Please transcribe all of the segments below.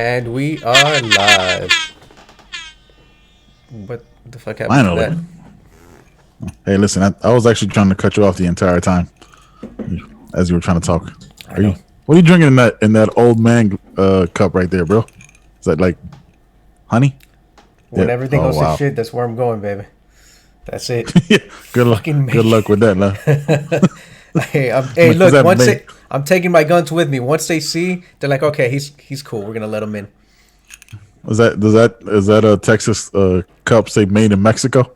And we are live. What the fuck happened to Finally. that? Hey, listen, I was actually trying to cut you off the entire time as you were trying to talk. I Are you? know. What are you drinking in that old man cup right there, bro? Is that like honey? When Yeah. everything Oh goes to wow. shit, that's where I'm going, baby. That's it. Yeah. Good luck. Fucking Good make. luck with that, lah. Hey, Is look. that make? I'm taking my guns with me. Once they see, they're like, okay, he's cool. We're gonna let him in. Is that a Texas cup say made in Mexico?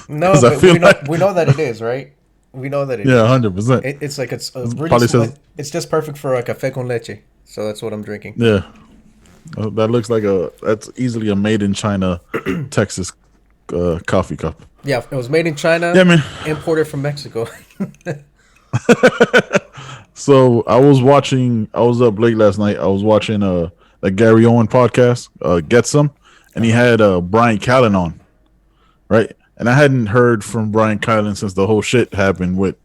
No, Because I but feel like we know that it is, right? We know that it yeah, is. 100%. It's like it's a really Probably small. says It's just perfect for a café con leche. So that's what I'm drinking. yeah. That looks like that's easily a made in China Texas coffee cup. Yeah, it was made in China, Yeah, man. imported from Mexico. So I was up late last night. I was watching the Gary Owen podcast, Get Some, and he Uh-huh. had Brian Callen on, right? And I hadn't heard from Brian Callen since the whole shit happened with,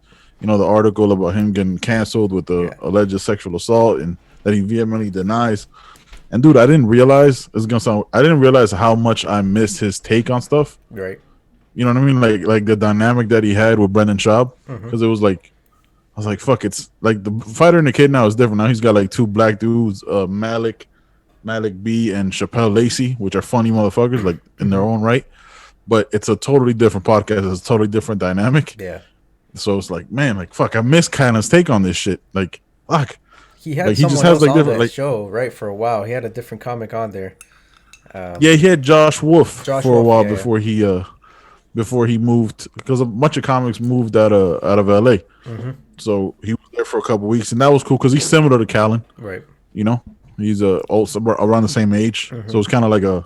the article about him getting canceled with the Yeah. alleged sexual assault and that he vehemently denies. And dude, I didn't realize how much I missed his take on stuff. Right. You know what I mean? Like the dynamic that he had with Brendan Schaub, Mm-hmm. because it was like I was like, fuck, it's like the fighter and the kid now is different. Now he's got like two black dudes, Malik B and Chappelle Lacey, which are funny motherfuckers, like in their Mm-hmm. own right. But it's a totally different podcast. It's a totally different dynamic. Yeah. So it's like, man, like fuck, I miss Kylan's take on this shit. Like, fuck. He had Like he just someone has else like on different that like show, right, for a while. He had a different comic on there. yeah, he had Josh Wolf Josh for a Wolf, while yeah, yeah. before he moved because a bunch of comics moved out of LA. Mm-hmm. So he was there for a couple weeks and that was cool because he's similar to Callan. Right. You know, he's also around the same age, Mm-hmm. so it's kind of like a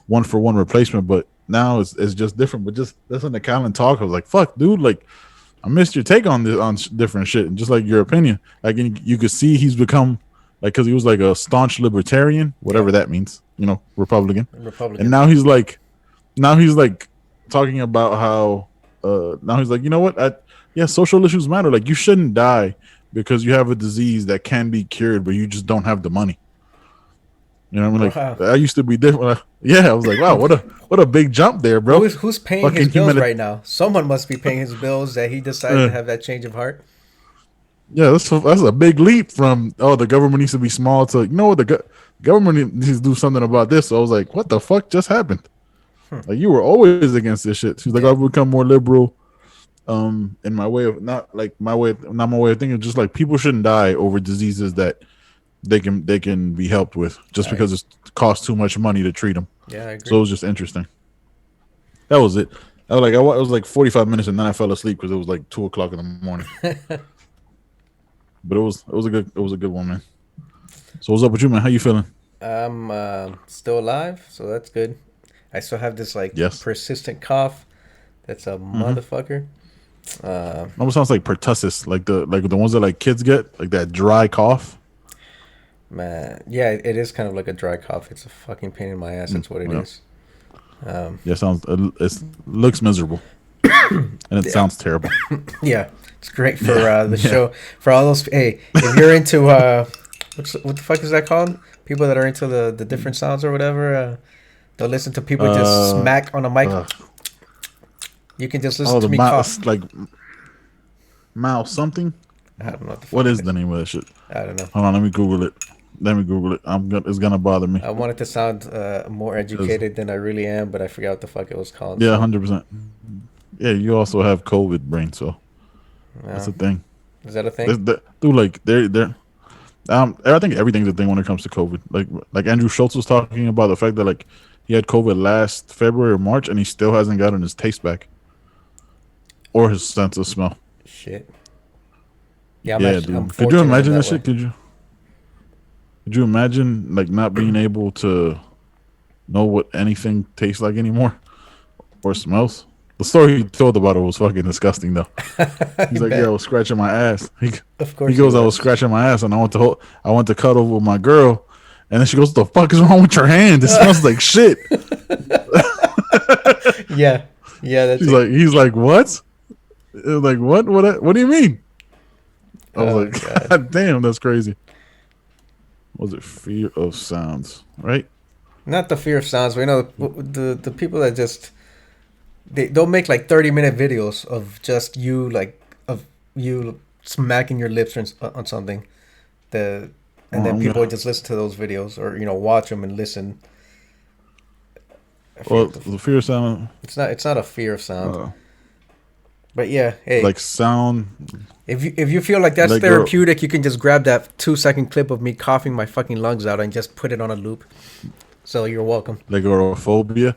one for one replacement. But now it's just different. But just listening to Callan talk, I was like, "Fuck, dude! Like, I missed your take on this on different shit, and just like your opinion. Like, you could see he's become like because he was like a staunch libertarian, Yeah. whatever that means, Republican, and Republican. now he's like talking about how now he's like, you know what? Yeah, social issues matter. Like, you shouldn't die because you have a disease that can be cured, but you just don't have the money. You know what I mean? Wow. Like I used to be different. Yeah, I was like, wow, what a big jump there, bro. Who's paying his Fucking bills human. right now? Someone must be paying his bills that he decided to have that change of heart. Yeah, that's a big leap from the government needs to be small to what government needs to do something about this. So I was like, what the fuck just happened? Like you were always against this shit. She's like, Yeah. I've become more liberal. In my way of not my way of thinking. Just like people shouldn't die over diseases that they can be helped with just I, because it costs too much money to treat them. yeah, I So it agree. was just interesting. That was it. It was like 45 minutes and then I fell asleep because it was like 2 o'clock in the morning. But it was a good one, man. So what's up with you, man? How you feeling? I'm still alive, so that's good. I still have this like Yes. persistent cough. That's a motherfucker. Almost sounds like pertussis, like the ones that like kids get, like that dry cough. Man, yeah, it is kind of like a dry cough. It's a fucking pain in my ass. That's what it Yeah. is. Yeah, it looks miserable and it Yeah. sounds terrible. Yeah, it's great for the show. For all those, hey, if you're into what the fuck is that called? People that are into the different sounds or whatever. They'll listen to people just smack on a mic. You can just listen to The me cough. mouse, like mouse something. I don't know what the fuck What is it the name of that shit? I don't know. Hold on, let me Google it. It's gonna bother me. I wanted to sound more educated than I really am, but I forgot what the fuck it was called. Yeah, So, 100%. Yeah, you also have COVID brain, so that's yeah. a thing. Is that a thing? Dude, like they're I think everything's a thing when it comes to COVID. Like Andrew Schultz was talking about the fact that like he had COVID last February or March and he still hasn't gotten his taste back or his sense of smell. Shit. Yeah, Yeah, I'm dude. Could you fortunate in imagine that this way. shit? Could you imagine like not being able to know what anything tastes like anymore or smells? The story he told about it was fucking disgusting though. I He's like, yeah, I bet. was scratching my ass. Of He course he goes, I was was. scratching my ass and I went to cuddle with my girl. And then she goes, "The fuck is wrong with your hand? It smells like shit." Yeah. Yeah, that's it. He's like, "What?" Like, what? What do you mean? I was Oh like, god. God damn, that's crazy. Was it Fear of Sounds? Right? Not the fear of sounds, but the people that just they'll make like 30-minute videos of just you like of you smacking your lips on something. The and Oh, then I'm people gonna. just listen to those videos or watch them and listen. I forget Well, what the Fear of Sound. it's not a fear of sound, Uh, but yeah, hey, like sound. if you feel like that's Let go. therapeutic, you can just grab that 2-second clip of me coughing my fucking lungs out and just put it on a loop. So you're welcome. Legophobia.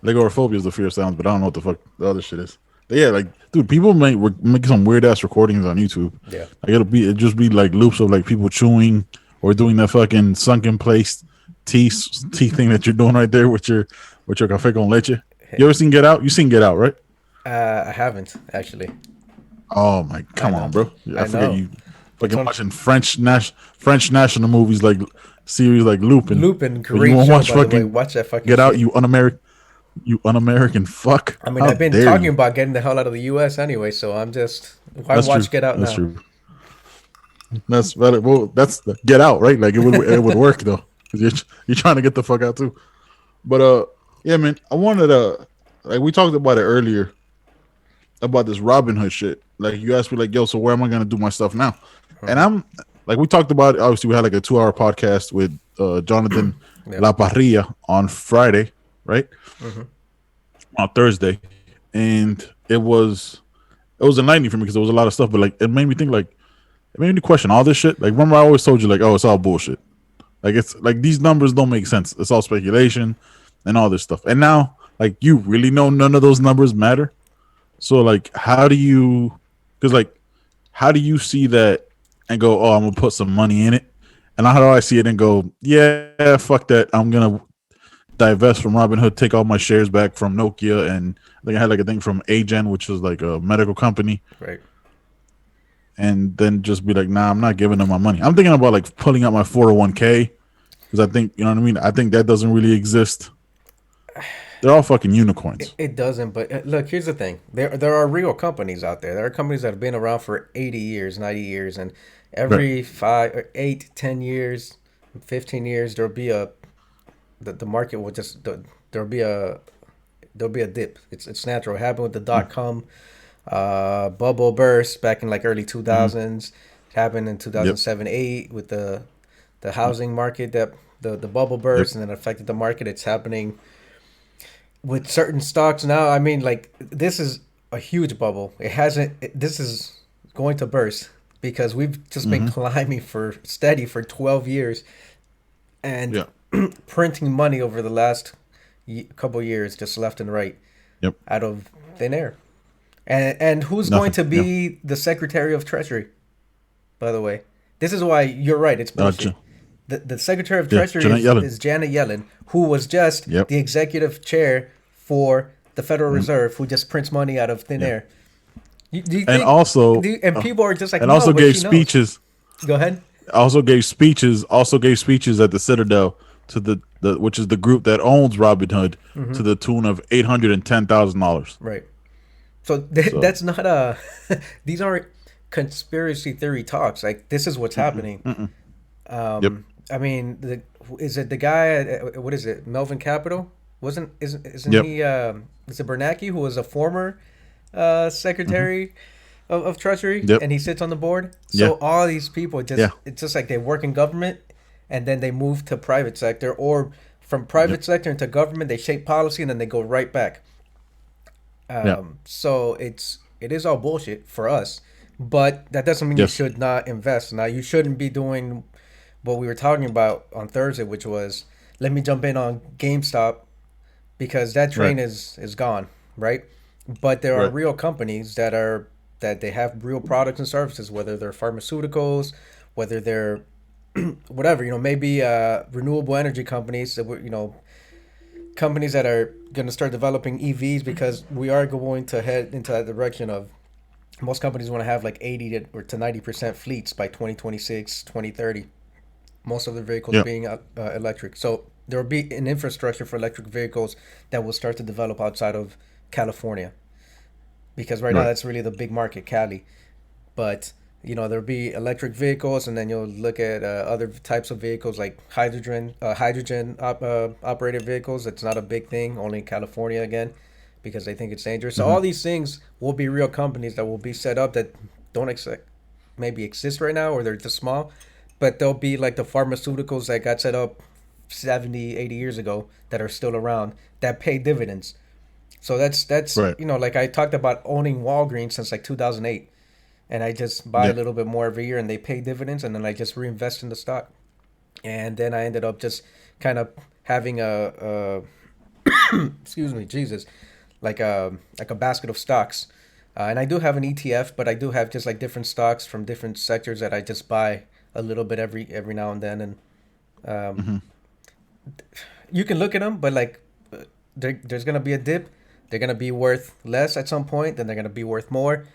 Legophobia is the fear of sounds, but I don't know what the fuck the other shit is. But yeah, like, dude, people make some weird ass recordings on YouTube. Yeah. Like it just be like loops of like people chewing or doing that fucking sunken place teeth thing that you're doing right there with your café con leche. You ever seen Get Out? You seen Get Out, right? I haven't actually. Oh my, I come know. on, bro! I I forget know. you It's fucking on watching French national movies like series like Lupin, Lupin. but you Great won't show, watch by the way. fucking Watch that fucking Get Out, shit. you un-American fuck. I mean, How I've been dare talking you? about getting the hell out of the U.S. anyway, so I'm just why That's true. watch Get Out That's now? true. That's valid. Well, that's the Get Out, right? Like it would work though, because you're trying to get the fuck out too. But yeah, man, I wanted to like we talked about it earlier about this Robin Hood shit. Like you asked me, like, yo, so where am I gonna do my stuff now? And Hmm. I'm like, we talked about it. Obviously, we had like a 2 hour podcast with Jonathan Yeah. La Parrilla on Friday, right? Hmm. On Thursday, and it was enlightening for me because there was a lot of stuff, but like it made me think, like it made me question all this shit. Like remember, I always told you, like, oh, it's all bullshit. Like it's like these numbers don't make sense. It's all speculation and all this stuff. And now, like you really know none of those numbers matter. So like, how do you? Because like, how do you see that and go, oh, I'm gonna put some money in it? And how do I see it and go, yeah, fuck that. I'm gonna divest from Robinhood, take all my shares back from Nokia, and I think I had like a thing from Agen, which was like a medical company, Right. and then just be like, nah, I'm not giving them my money. I'm thinking about like pulling out my 401k because I think you know what I mean. I think that doesn't really exist. They're all fucking It, unicorns. it doesn't, but look, here's the thing. There are real companies out there. There are companies that have been around for 80 years, 90 years, and Right. every 5 or 8, 10 years, 15 years, the market will just there'll be a there'll be a dip. It's natural. It happened with the .com bubble burst back in like early Mm-hmm. 2000s. It happened in Yep. 2007 8 with the housing market that the bubble Yep. burst and then affected the market. It's happening with certain stocks now. I mean, like this is a huge bubble. It hasn't. This is going to burst because we've just been Mm-hmm. climbing for steady for 12 years and Yeah. printing money over the last couple years, just left and right, Yep. out of thin air. And who's going Nothing. to Yeah. be the Secretary of Treasury? By the way, this is why you're right. It's bullshit. J- The Secretary of yeah. Treasury Janet Yellen. is Janet Yellen, who was just Yep. the executive chair for the Federal Mm, Reserve, who just prints money out of thin yeah. air. Do you And think? also, And people are just like, and no, also but gave she knows. speeches. Go ahead. Also gave speeches at the Citadel to the which is the group that owns Robinhood to Hmm. the tune of $810,000. Right. So So, that's not a. These aren't conspiracy theory talks. Like this is what's mm-mm, happening. mm-mm. Yep. I mean, is it the guy? What is it? Melvin Capital? Isn't Yep. he? Is it Bernanke who was a former Hmm. secretary of Treasury, Yep. and he sits on the board? Yeah. So all these people Yeah. it's just like they work in government, and then they move to private sector, or from Yep. private sector into government, they shape policy, and then they go right back. Yeah. So it is all bullshit for us, but that doesn't mean you Yes. should not invest. Now you shouldn't be doing what we were talking about on Thursday, which was let me jump in on GameStop because that Right. train is gone, right? But there are Right. real companies that they have real products and services, whether they're pharmaceuticals, whether they're whatever, maybe renewable energy companies that companies that are going to start developing EVs because we are going to head into that direction of most companies want to have like 80 to 90% fleets by 2026, 2030. Most of their vehicles Yeah. being electric. So there will be an infrastructure for electric vehicles that will start to develop outside of California because right now Right. that's really the big market, Cali. But There'll be electric vehicles, and then you'll look at other types of vehicles like hydrogen operated vehicles. It's not a big thing, only in California again, because they think it's dangerous. So Hmm. all these things will be real companies that will be set up that don't maybe exist right now, or they're just small, but they'll be like the pharmaceuticals that got set up 70, 80 years ago that are still around that pay dividends. So that's Right. like I talked about owning Walgreens since like 2008, and I just buy a Yeah. little bit more every year, and they pay dividends, and then I just reinvest in the stock, and then I ended up just kind of having a excuse me, Jesus, like a basket of stocks, and I do have an ETF, but I do have just like different stocks from different sectors that I just buy a little bit every now and then, and um, Hmm. you can look at them, but like there's gonna be a dip. They're gonna be worth less at some point, then they're gonna be worth more.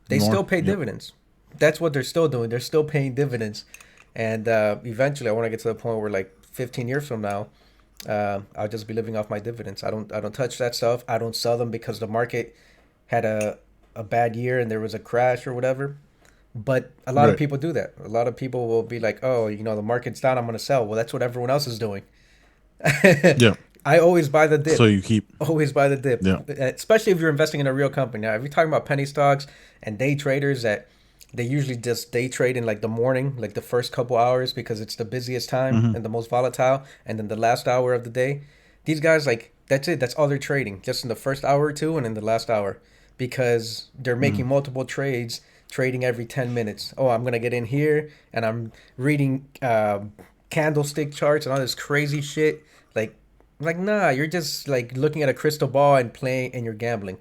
They still More. pay Yep. dividends. That's what they're still doing. They're still paying dividends, and eventually, I want to get to the point where like 15 years from now, I'll just be living off my dividends. I don't touch that stuff. I don't sell them because the market had a bad year and there was a crash or whatever. But a lot of Right. people do that. A lot of people will be like, "Oh, the market's down. I'm gonna sell." Well, that's what everyone else is doing. Yeah. I always buy the So dip. you keep. Always buy the dip, Yeah. especially if you're investing in a real company. Now, if you're talking about penny stocks and day traders that they usually just day trade in like the morning, like the first couple hours because it's the busiest time Hmm. and the most volatile, and then the last hour of the day. These guys like that's it. That's all they're trading, just in the first hour or two and in the last hour, because they're Hmm. making multiple trades, trading every 10 minutes. Oh, I'm gonna get in here and I'm reading candlestick charts and all this crazy shit. Like nah, you're just like looking at a crystal ball and playing and you're gambling.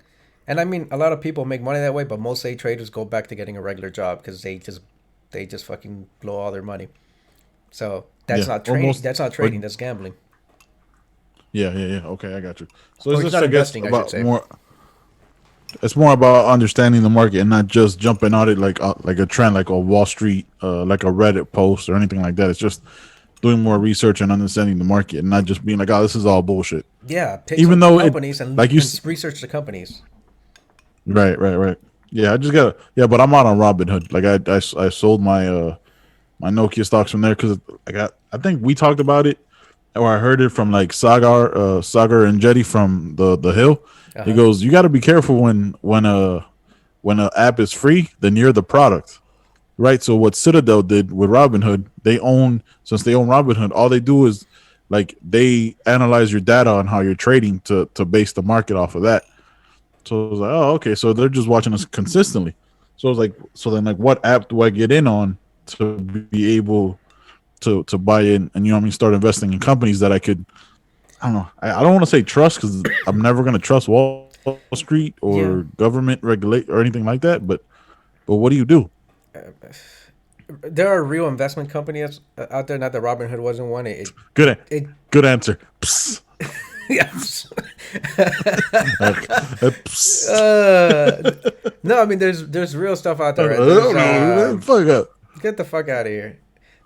And I mean, a lot of people make money that way, but most day traders go back to getting a regular job because they just fucking blow all their money. So that's Yeah. not trading. Almost. That's not Or trading. That's gambling, yeah. Yeah. Yeah. Okay, I got you. So or it's it's just, not I guess, investing, I should about say. more. It's more about understanding the market and not just jumping on it like a trend, like a Wall Street, like a Reddit post or anything like that. It's just doing more research and understanding the market and not just being like, oh, this is all bullshit. Yeah, pick Even some though it, companies and like you, research the companies. right, right, right. Yeah, I just got to yeah, but I'm out on Robinhood. Like I sold my Nokia stocks from there because I think we talked about it or I heard it from like Sagar and Jetty from the Hill. Uh He huh. goes, you got to be careful when an app is free, then you're the product, right? So what Citadel did with Robinhood, since they own Robinhood, all they do is like they analyze your data on how you're trading to base the market off of that. So I was like, oh, okay. So they're just watching us consistently. So I was like, so then like, what app do I get in on to be able to buy in and start investing in companies that I could I don't know. I don't want to say trust because I'm never going to trust Wall Street Yeah. or government regulate or anything like that. But what do you do? There are real investment companies out there. Not that Robinhood wasn't one. Good, It good answer. Psst. yes. Okay. Psst. uh, no, I mean there's real stuff out I there. Right? There's don't know. Fuck up. get the fuck out of here.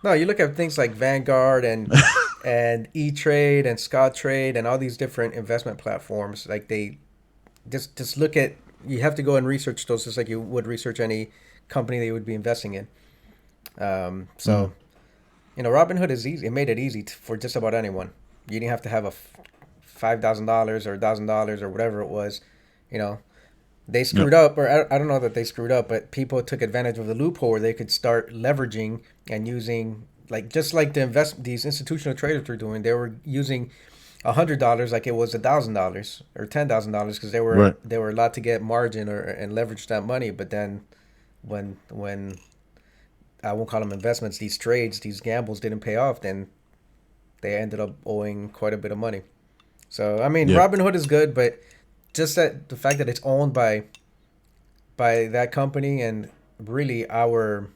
No, you look at things like Vanguard and E Trade and Scott Trade and all these different investment platforms. Like they just look at, you have to go and research those just like you would research any company that you would be investing in. Mm. So Robinhood is easy. It made it easy for just about anyone. You didn't have to have a $5,000 or $1,000 or whatever it was. You know, they Yep. screwed up, or I don't know that they screwed up, but people took advantage of the loophole where they could start leveraging and using, like, just like these institutional traders were doing. They were using $100 like it was $1,000 or $10,000 because they were Right. they were allowed to get margin or and leverage that money. But then when I won't call them investments, these trades, these gambles didn't pay off, then they ended up owing quite a bit of money. So I mean, Yeah. Robinhood is good, but just that the fact that it's owned by that company, and really our,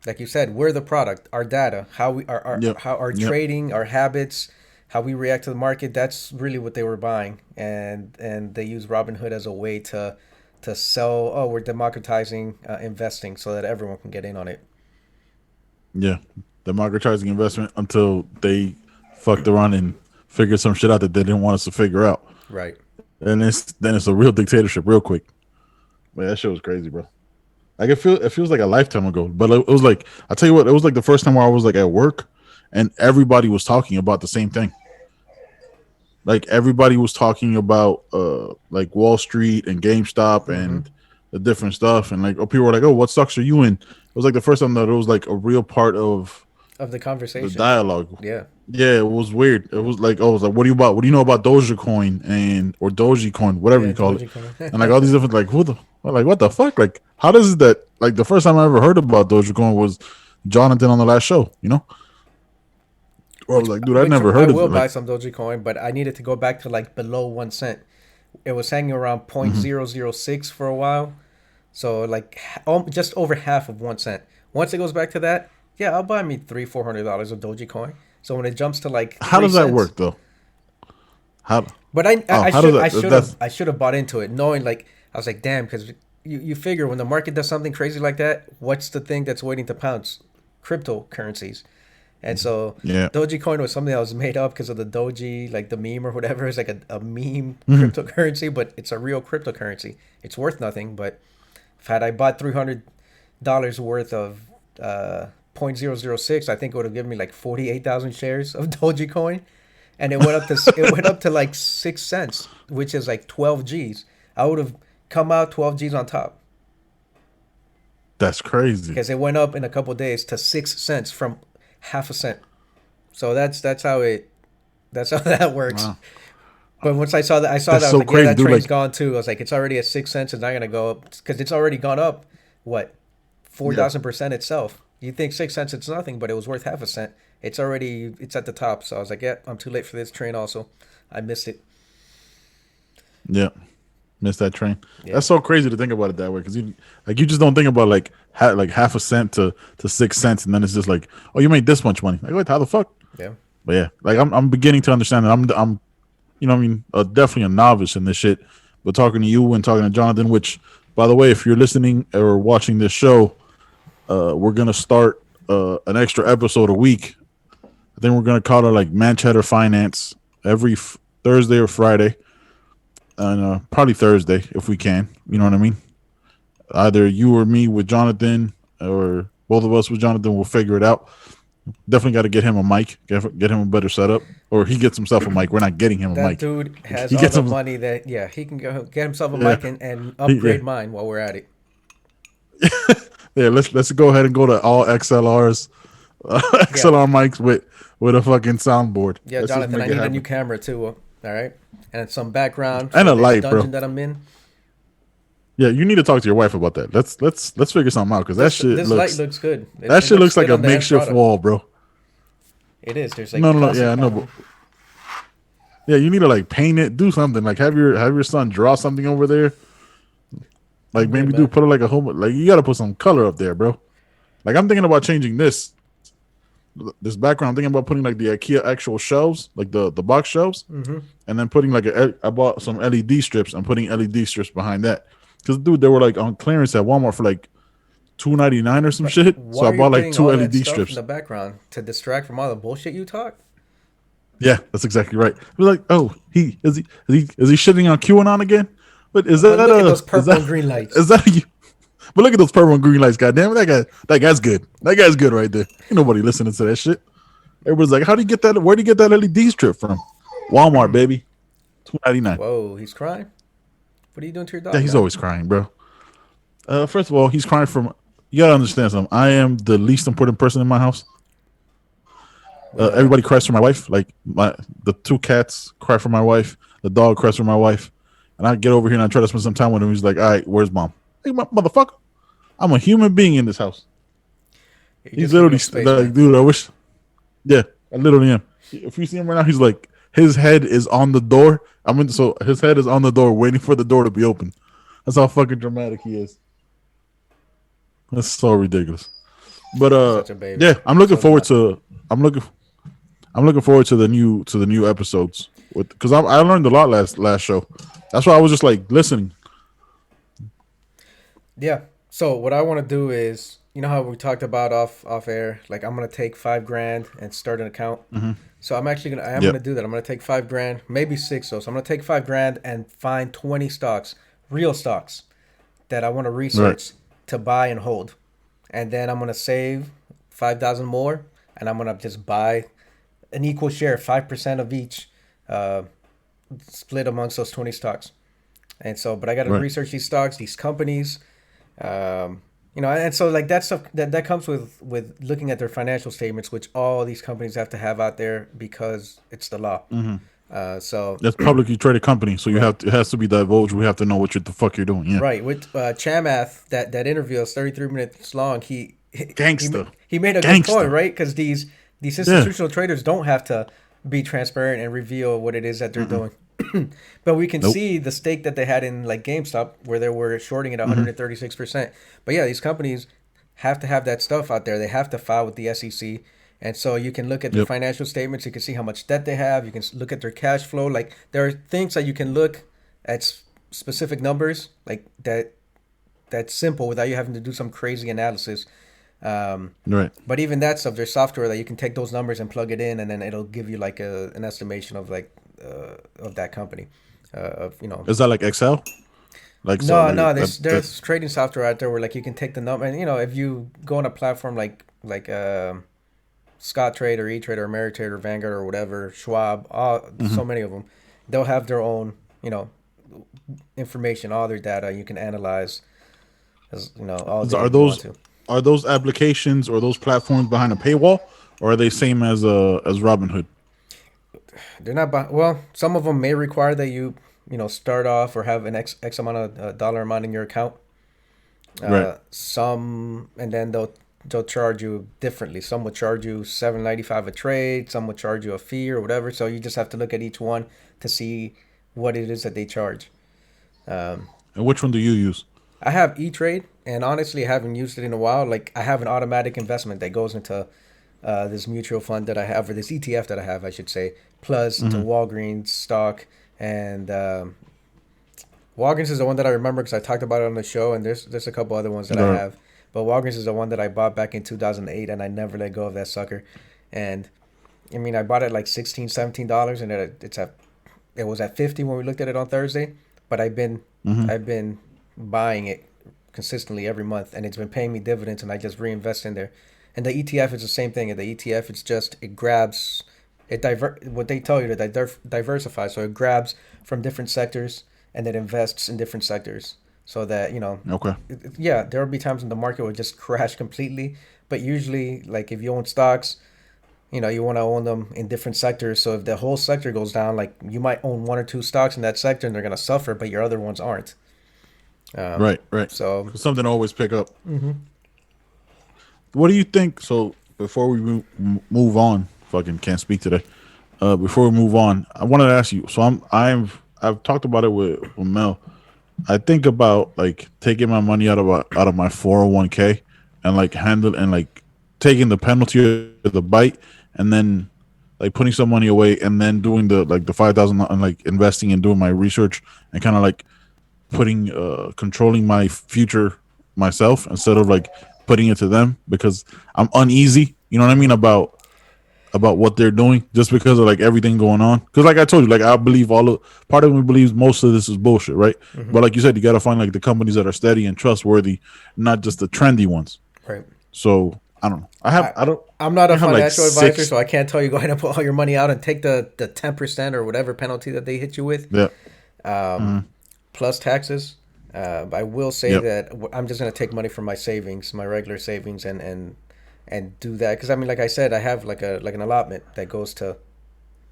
like you said, we're the product, our data, how we Yep. how our Yep. trading, our habits, how we react to the market, that's really what they were buying. And they use Robinhood as a way to sell, oh, we're democratizing investing so that everyone can get in on it. Yeah. Democratizing investment until they fucked around and figured some shit out that they didn't want us to figure out. Right. And it's then it's a real dictatorship real quick. Man, that shit was crazy, bro. Like it feels like a lifetime ago. But it was like I tell you what, it was like the first time where I was like at work, and everybody was talking about the same thing. Like everybody was talking about like Wall Street and GameStop Mm-hmm. and the different stuff, and like people were like, "Oh, what stocks are you in?" It was like the first time that it was like a real part of Of the the conversation. dialogue. Yeah. Yeah, it was weird. It was like, oh, it was like, what do you about? What do you know about Dogecoin and or Dogecoin, whatever Yeah, you call it, and like Dogecoin. all these different like, who the like what the fuck? Like, how does it that like the first time I ever heard about Dogecoin was Jonathan on the last show, you know? Or I was which like, dude, I which never I heard of will it. buy Like, some Dogecoin, but I needed to go back to like below 1 cent. It was hanging around point mhm. zero zero six for a while, so like just over half of 1 cent. Once it goes back to that, yeah, I'll buy me $300-400 of Dogecoin. So when it jumps to like How three does that cents, work though? How? but I I, Oh, I how does should that? That's I should have bought into it, knowing like I was like, damn, because you figure when the market does something crazy like that, what's the thing that's waiting to pounce? Cryptocurrencies. And so yeah. Dogecoin was something that was made up because of the Doji, like the meme or whatever. It's like a meme Mhm. cryptocurrency, but it's a real cryptocurrency. It's worth nothing, but if had I bought $300 worth of 0.006, I think it would have given me like 48,000 shares of Dogecoin, and it went up to like 6 cents, which is like 12 G's. I would have come out 12 G's on top That's crazy. because it went up in a couple days to 6 cents from half a cent. So that's how that works. Wow, But once I saw that's that, I was so like, yeah, crazy, that dude. train's Like, gone too. I was like, it's already at 6 cents. It's not gonna go up because it's already gone up. What, four yeah, thousand percent itself? You think 6 cents it's nothing, but it was worth half a cent. It's at the top. So I was like, yeah, I'm too late for this train. Also, I missed it. yeah. Missed that train. Yeah, That's so crazy to think about it that way because you just don't think about like like half a cent to 6 cents, and then it's just like, oh, you made this much money. Like, what? How the fuck? yeah. But yeah, like I'm beginning to understand that I'm you know what I mean definitely a novice in this shit. But talking to you and talking to Jonathan, which by the way, if you're listening or watching this show, we're gonna start an extra episode a week. I think we're gonna call it like Manchester Finance every Thursday or Friday, and probably Thursday if we can. You know what I mean? Either you or me with Jonathan, or both of us with Jonathan. We'll figure it out. Definitely got to get him a mic, get him a better setup, or he gets himself a mic. We're not getting him a That mic. dude has He all gets the him. money that yeah he can go get himself a Yeah, mic and yeah, upgrade mine while we're at it. yeah. Let's go ahead and go to all XLRs, Yeah, XLR mics with a fucking soundboard. yeah, Let's just Jonathan, I make it need a new happen. camera too. All right, and some background And for a this light, dungeon bro. that I'm in. Yeah, you need to talk to your wife about that. Let's figure something out because This light looks good. that It shit looks looks like good a on the end makeshift product. wall, bro. It is. There's No, like no, no. constant Yeah, no, but clown. yeah, you need to like paint it, do something. Like have your son draw something over there. Like I'm good, maybe do man. put it like a home. Like you got to put some color up there, bro. Like I'm thinking about changing this background. I'm thinking about putting like the IKEA actual shelves, like the box shelves, Mm-hmm. and then putting like I bought some LED strips and putting LED strips behind that. Because dude, they were like on clearance at Walmart for like $2.99 or some But shit. So why I are you bought like putting two all that LED stuff in strips. the background to distract from all the bullshit you talk? Yeah, that's exactly right. We're like, oh, is he shitting on QAnon again? But But look at those purple and green is lights. that you? But look at those purple and green lights. Goddamn, that guy's good. That guy's good right there. Ain't nobody listening to that shit. Everybody's like, how do you get that? Where do you get that LED strip from? Walmart, baby. $2.99. Whoa, he's crying. What are you doing to your Yeah, dog, he's man? always crying, bro. First of all, he's crying from. You gotta understand something. I am the least important person in my house. We know that. Everybody cries for my wife. Like the two cats cry for my wife. The dog cries for my wife. And I get over here and I try to spend some time with him. He's like, all right, where's mom? Hey, motherfucker, I'm a human being in this house. You He's just need literally no space, like, man. dude, I wish. Yeah, I literally am. If you see him right now, he's like, his head is on the door. So his head is on the door, waiting for the door to be open. That's how fucking dramatic he is. That's so ridiculous. But Such a baby. yeah, So dramatic. I'm looking I'm looking forward to the new episodes because I learned a lot last show. That's why I was just like listening. Yeah. So what I want to do is, you know how we talked about off air, like I'm gonna take 5 grand and start an account. Mm-hmm. So I am Yep. gonna do that. I'm gonna take 5 grand, maybe six. So I'm gonna take 5 grand and find 20 stocks, real stocks that I want to Right. research. to buy and hold, and then I'm gonna save 5,000 more, and I'm gonna just buy an equal share, 5% of each, uh, split amongst those 20 stocks. And so, but I got to Right. research these stocks, these companies, and so like that stuff that comes with looking at their financial statements, which all these companies have to have out there because it's the law. Mm-hmm. So That's publicly traded company, so you right, have to, it has to be divulged. We have to know what the fuck you're doing. Yeah. right. With Chamath, that interview is 33 minutes long. Gangsta. He made a good point, Gangsta. right? Because these Yeah. institutional traders don't have to be transparent and reveal what it is that they're Mm-mm. doing. But we can Nope. see the stake that they had in like GameStop where they were shorting at Mm-hmm. 136%. But yeah, these companies have to have that stuff out there. They have to file with the SEC. And so you can look at their Yep. financial statements. You can see how much debt they have. You can look at their cash flow. Like there are things that you can look at specific numbers like that. That's simple without you having to do some crazy analysis. Um, Right. but even that stuff, there's software that you can take those numbers and plug it in, and then it'll give you like an estimation of like of that company. Of Is that like Excel? Like so, no, like no, that. That. there's trading software out there where like you can take the number, and if you go on a platform like Scott Trade or E Trade or Ameritrade or Vanguard or whatever, Schwab, Mm-hmm. so many of them, they'll have their own information, all their data you can analyze as all day Are if you want those to. are those applications or those platforms behind a paywall, or are they same as Robinhood? They're not well. Some of them may require that you start off or have an x amount of dollar amount in your account. Right. Some and then they'll charge you differently. Some will charge you 7.95 a trade. Some will charge you a fee or whatever. So you just have to look at each one to see what it is that they charge. Um, And which one do you use? I have E Trade, and honestly, I haven't used it in a while. Like I have an automatic investment that goes into this mutual fund that I have, or this ETF that I have, I should say, plus into Mm-hmm. Walgreens stock. And Walgreens is the one that I remember because I talked about it on the show, and there's a couple other ones that I Right. have. But Walgreens is the one that I bought back in 2008, and I never let go of that sucker. And I mean, I bought it like $16, $17, and it was at 50 when we looked at it on Thursday. But Mm-hmm. I've been buying it consistently every month, and it's been paying me dividends, and I just reinvest in there. And the ETF is the same thing. And the ETF, it's just it grabs what they tell you to diversify. So it grabs from different sectors and it invests in different sectors, so that Okay. yeah, there will be times when the market will just crash completely, but usually, like if you own stocks, you want to own them in different sectors. So if the whole sector goes down, like you might own one or two stocks in that sector and they're gonna suffer, but your other ones aren't. Um, Right. Right. so 'Cause something to always pick up. hmm What do you think? So before we move on, fucking can't speak today. Before we move on, I wanted to ask you. So I've talked about it with Mel. I think about like taking my money out of my 401k and like handle and like taking the penalty of the bite and then like putting some money away and then doing the 5,000 and like investing and doing my research and kind of like putting controlling my future myself instead of like putting it to them because I'm uneasy. You know what I mean about what they're doing just because of like everything going on. Because like I told you, like I believe part of me believes most of this is bullshit, right? hmm But like you said, you got to find like the companies that are steady and trustworthy, not just the trendy ones. right. So I don't know. I, I don't I'm not a I have like financial advisor, six. so I can't tell you go ahead and put all your money out and take the 10% or whatever penalty that they hit you with, Yeah. um, Mm-hmm. plus taxes. I will say Yep. that I'm just gonna take money from my savings, my regular savings, and do that because I mean, like I said, I have like an allotment that goes to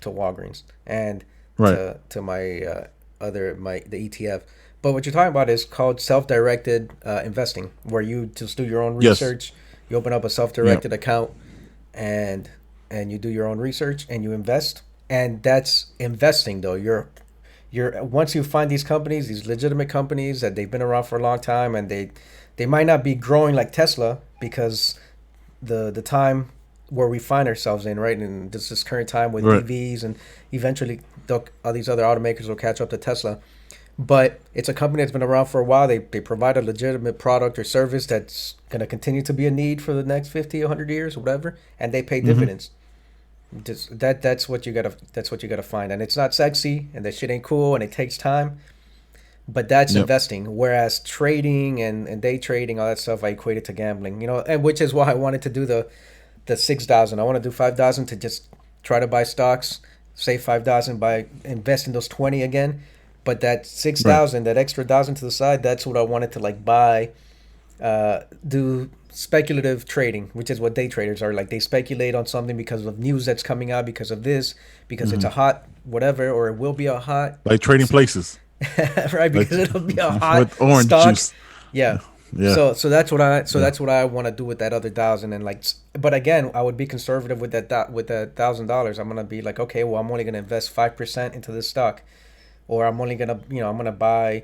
Walgreens and Right. to my the ETF. But what you're talking about is called self-directed investing, where you just do your own Yes. research. You open up a Yep. self-directed account, and you do your own research and you invest. And that's investing, though. You're once you find these companies, these legitimate companies that they've been around for a long time, and they might not be growing like Tesla because the time where we find ourselves in, right? And this current time with Right. EVs, and eventually all these other automakers will catch up to Tesla. But it's a company that's been around for a while. They provide a legitimate product or service that's going to continue to be a need for the next 50, 100 years, or whatever, and they pay Mm-hmm. dividends. Just that's what you gotta find, and it's not sexy, and that shit ain't cool, and it takes time. but that's Yep. investing. Whereas trading and day trading, all that stuff, I equate it to gambling. And which is why I wanted to do the 6,000. I want to do 5,000 to just try to buy stocks, save 5,000 by investing those 20 again. But that Right. 6,000, that extra thousand to the side, that's what I wanted to like buy, do speculative trading, which is what day traders are. Like they speculate on something because of news that's coming out, because of this, because it's Hmm. a hot whatever, or it will be a hot, Like trading places, right? like Because it'll be a hot with orange stock. juice. Yeah. Yeah. So Yeah. that's what I want to do with that other thousand, and like, but again, I would be conservative with with that $1,000. I'm gonna be like, okay, well, I'm only gonna invest 5% into this stock, or I'm only gonna, I'm gonna buy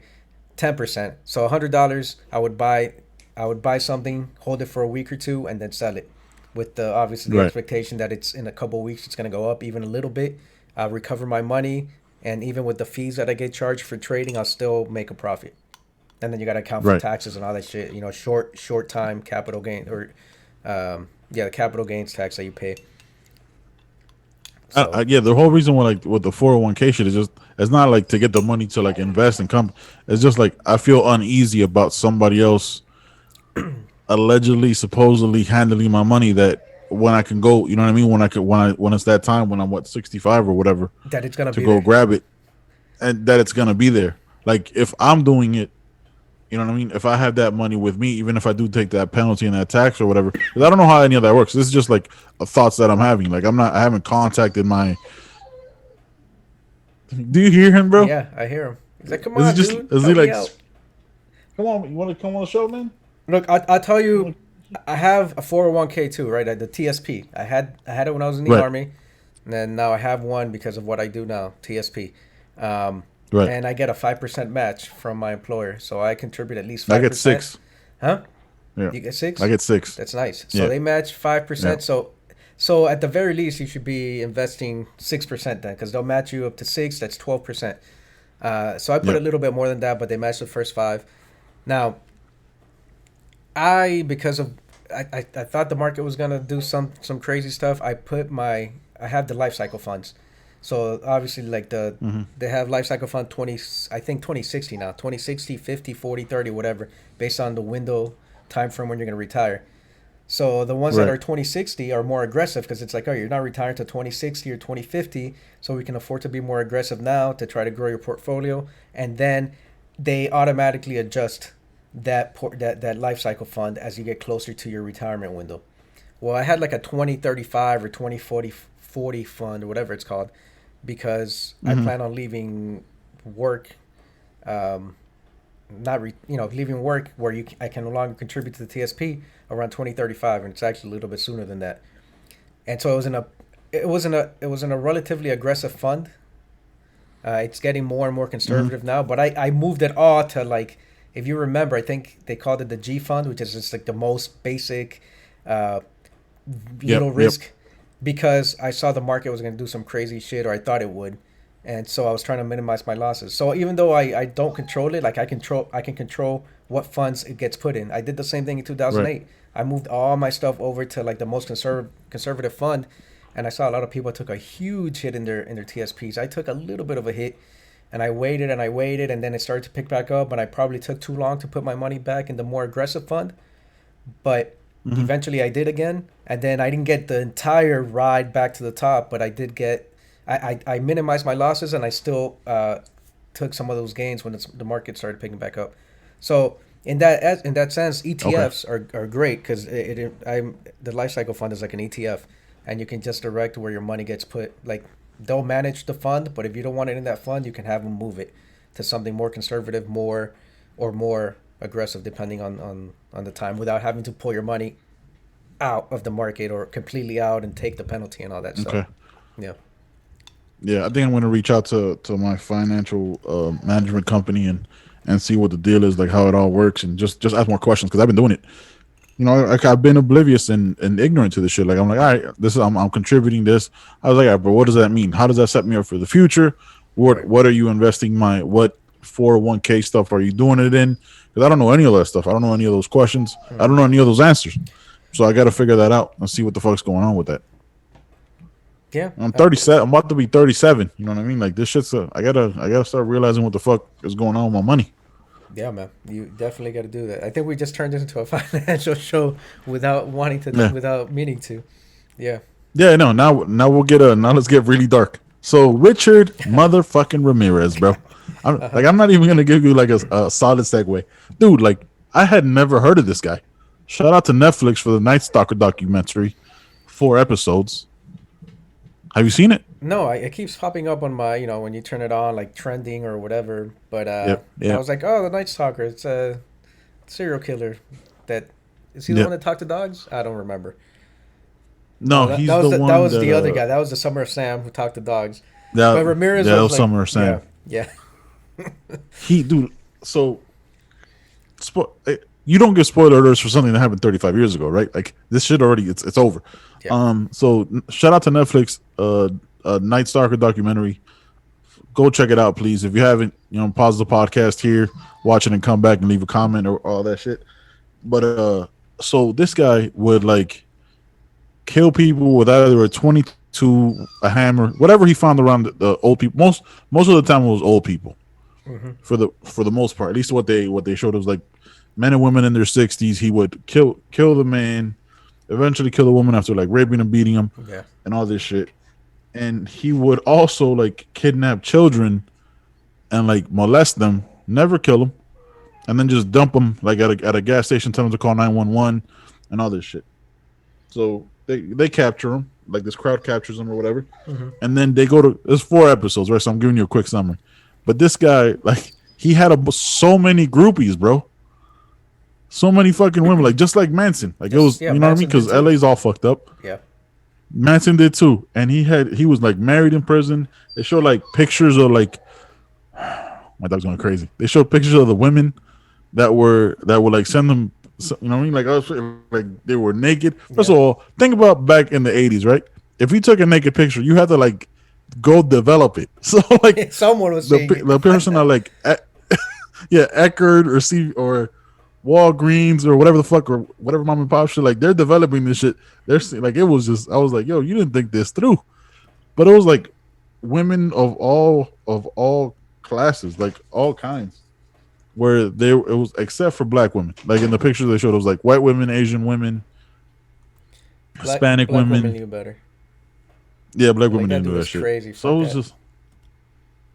10%. So $100, I would buy something, hold it for a week or two, and then sell it, with the obviously the Right. expectation that it's in a couple of weeks it's gonna go up even a little bit. I'll recover my money, and even with the fees that I get charged for trading, I'll still make a profit. And then you got to account for Right. taxes and all that shit. Short time capital gain, or yeah, the capital gains tax that you pay. So Yeah, the whole reason why like with the 401k shit is just it's not like to get the money to like invest and come. It's just like I feel uneasy about somebody else allegedly, supposedly handling my money that when I can go, you know what I mean? When I could, when it's that time when I'm 65 or whatever that it's gonna to be go there. grab it and that it's gonna be there. Like if I'm doing it, you know what I mean? If I have that money with me, even if I do take that penalty and that tax or whatever, because I don't know how any of that works. This is just like thoughts that I'm having. Like I haven't contacted my. Do you hear him, bro? Yeah, I hear him. He's like, "Come Is he on, just? dude, Is he help me like? out." Come on, you want to come on the show, man? Look, I'll tell you, I have a 401k too, right? The TSP. I had it when I was in the Right, army, and then now I have one because of what I do now, TSP. Um, right. and I get a 5% match from my employer, so I contribute at least I get 5%. 6. Huh? Yeah, You get six? I get 6. That's nice. So Yeah, they match yeah. 5%. So at the very least, you should be investing 6% then, because they'll match you up to six. That's 12%. So I put a Yep. little bit more than that, but they match the first five. Now I because of I thought the market was gonna do some crazy stuff. I have the life cycle funds. So obviously like Hmm. they have life cycle fund 20, I think 2060 now, 2060, 50, 40, 30, whatever, based on the window time frame when you're gonna retire. So the ones that Right. are 2060 are more aggressive because it's like, oh, you're not retiring to 2060 or 2050, so we can afford to be more aggressive now to try to grow your portfolio, and then they automatically adjust that life cycle fund as you get closer to your retirement window. Well, I had like a 2035 or 2040 fund or whatever it's called, because I Hmm. plan on leaving work, um, not leaving work where I can no longer contribute to the TSP around 2035, and it's actually a little bit sooner than that. And so it was in a relatively aggressive fund. It's getting more and more Hmm. conservative now, but I moved it all to like, if you remember, I think they called it the G fund, which is just like the most basic, uh, Yep. little Yep. risk, because I saw the market was going to do some crazy shit, or I thought it would, and so I was trying to minimize my losses. So even though I don't control it, like I can control what funds it gets put in. I did the same thing in Right. 2008. I moved all my stuff over to like the most conservative fund, and I saw a lot of people took a huge hit in their TSPs. I took a little bit of a hit, and I waited, and then it started to pick back up, and I probably took too long to put my money back in the more aggressive fund, but Hmm. eventually I did again, and then I didn't get the entire ride back to the top, but I did get. I minimized my losses, and I still took some of those gains when the market started picking back up. So in that sense, Okay. ETFs are great because I'm the life cycle fund is like an ETF, and you can just direct where your money gets put. Like they'll manage the fund, but if you don't want it in that fund, you can have them move it to something more conservative, more aggressive, depending on the time, without having to pull your money out of the market or completely out and take the penalty and all that stuff. Okay. Yeah. Yeah, I think I'm going to reach out to my financial management company and see what the deal is, like how it all works, and just ask more questions because I've been doing it. You know, like I've been oblivious and ignorant to this shit. Like I'm like, all right, this is I'm contributing this. I was like, all right, but what does that mean? How does that set me up for the future? Right. What are you investing my what 401k stuff are you doing it in? Because I don't know any of that stuff. I don't know any of those questions. I don't know any of those answers. So I got to figure that out and see what the fuck's going on with that. Yeah. I'm 37. I'm about to be 37. You know what I mean? Like this shit's. I gotta start realizing what the fuck is going on with my money. Yeah, man. You definitely got to do that. I think we just turned this into a financial show without wanting to, Yeah. without meaning to. Yeah. Yeah. No. Now we'll get now let's get really dark. So Richard motherfucking Ramirez, bro. I'm not even gonna give you like a solid segue, dude. Like I had never heard of this guy. Shout out to Netflix for the Night Stalker documentary, 4 episodes. Have you seen it? No, it keeps popping up on my, when you turn it on, like trending or whatever. But Yep. I Yep. was like, oh, the Night Stalker. It's a serial killer. That is he the one Yep. that talked to dogs? I don't remember. No, No, that he's was the that one was that the other guy. That was the Summer of Sam who talked to dogs. that But Ramirez that was was like, Summer yeah, Sam. yeah, He dude. So you don't get spoiler alerts for something that happened 35 years ago, right? Like this shit already it's over. yeah. So shout out to Netflix, Night Stalker documentary. Go check it out, please. If you haven't, pause the podcast here, watch it, and come back and leave a comment or all that shit. But so this guy would like kill people with either a 22, a hammer, whatever he found around the old people. Most of the time it was old people Hmm. for the most part. At least what they showed was like men and women in their 60s. He would kill the man, eventually kill the woman after like raping and beating him Yeah. and all this shit. And he would also like kidnap children and like molest them, never kill them, and then just dump them like at a gas station, tell them to call 911 and all this shit. So they capture him, like this crowd captures him or whatever, Hmm. and then they go to. There's 4 episodes, right? So I'm giving you a quick summary. But this guy, like, he had so many groupies, bro. So many fucking women, like just like Manson. Like it was, Yeah, you know what I mean? Manson did Because too. LA's all fucked up. Yeah. Manson did too, and he was like married in prison. They showed like pictures of like my dog's going crazy. They showed pictures of the women that would like send them. You know what I mean? Like like they were naked. First Yeah. of all, think about back in the '80s, right? If you took a naked picture, you had to like go develop it. So like Someone was seeing it. the person are like yeah, Eckerd or Walgreens or whatever the fuck or whatever mom and pop shit, like they're developing this shit. Like it was just I was like, yo, you didn't think this through. But it was like women of all classes, like all kinds. Where it was except for black women. Like in the pictures they showed, it was like white women, Asian women, Hispanic Black women women. knew better. Yeah, black Like women that didn't dude do that was shit. crazy. So Fuck it was that. just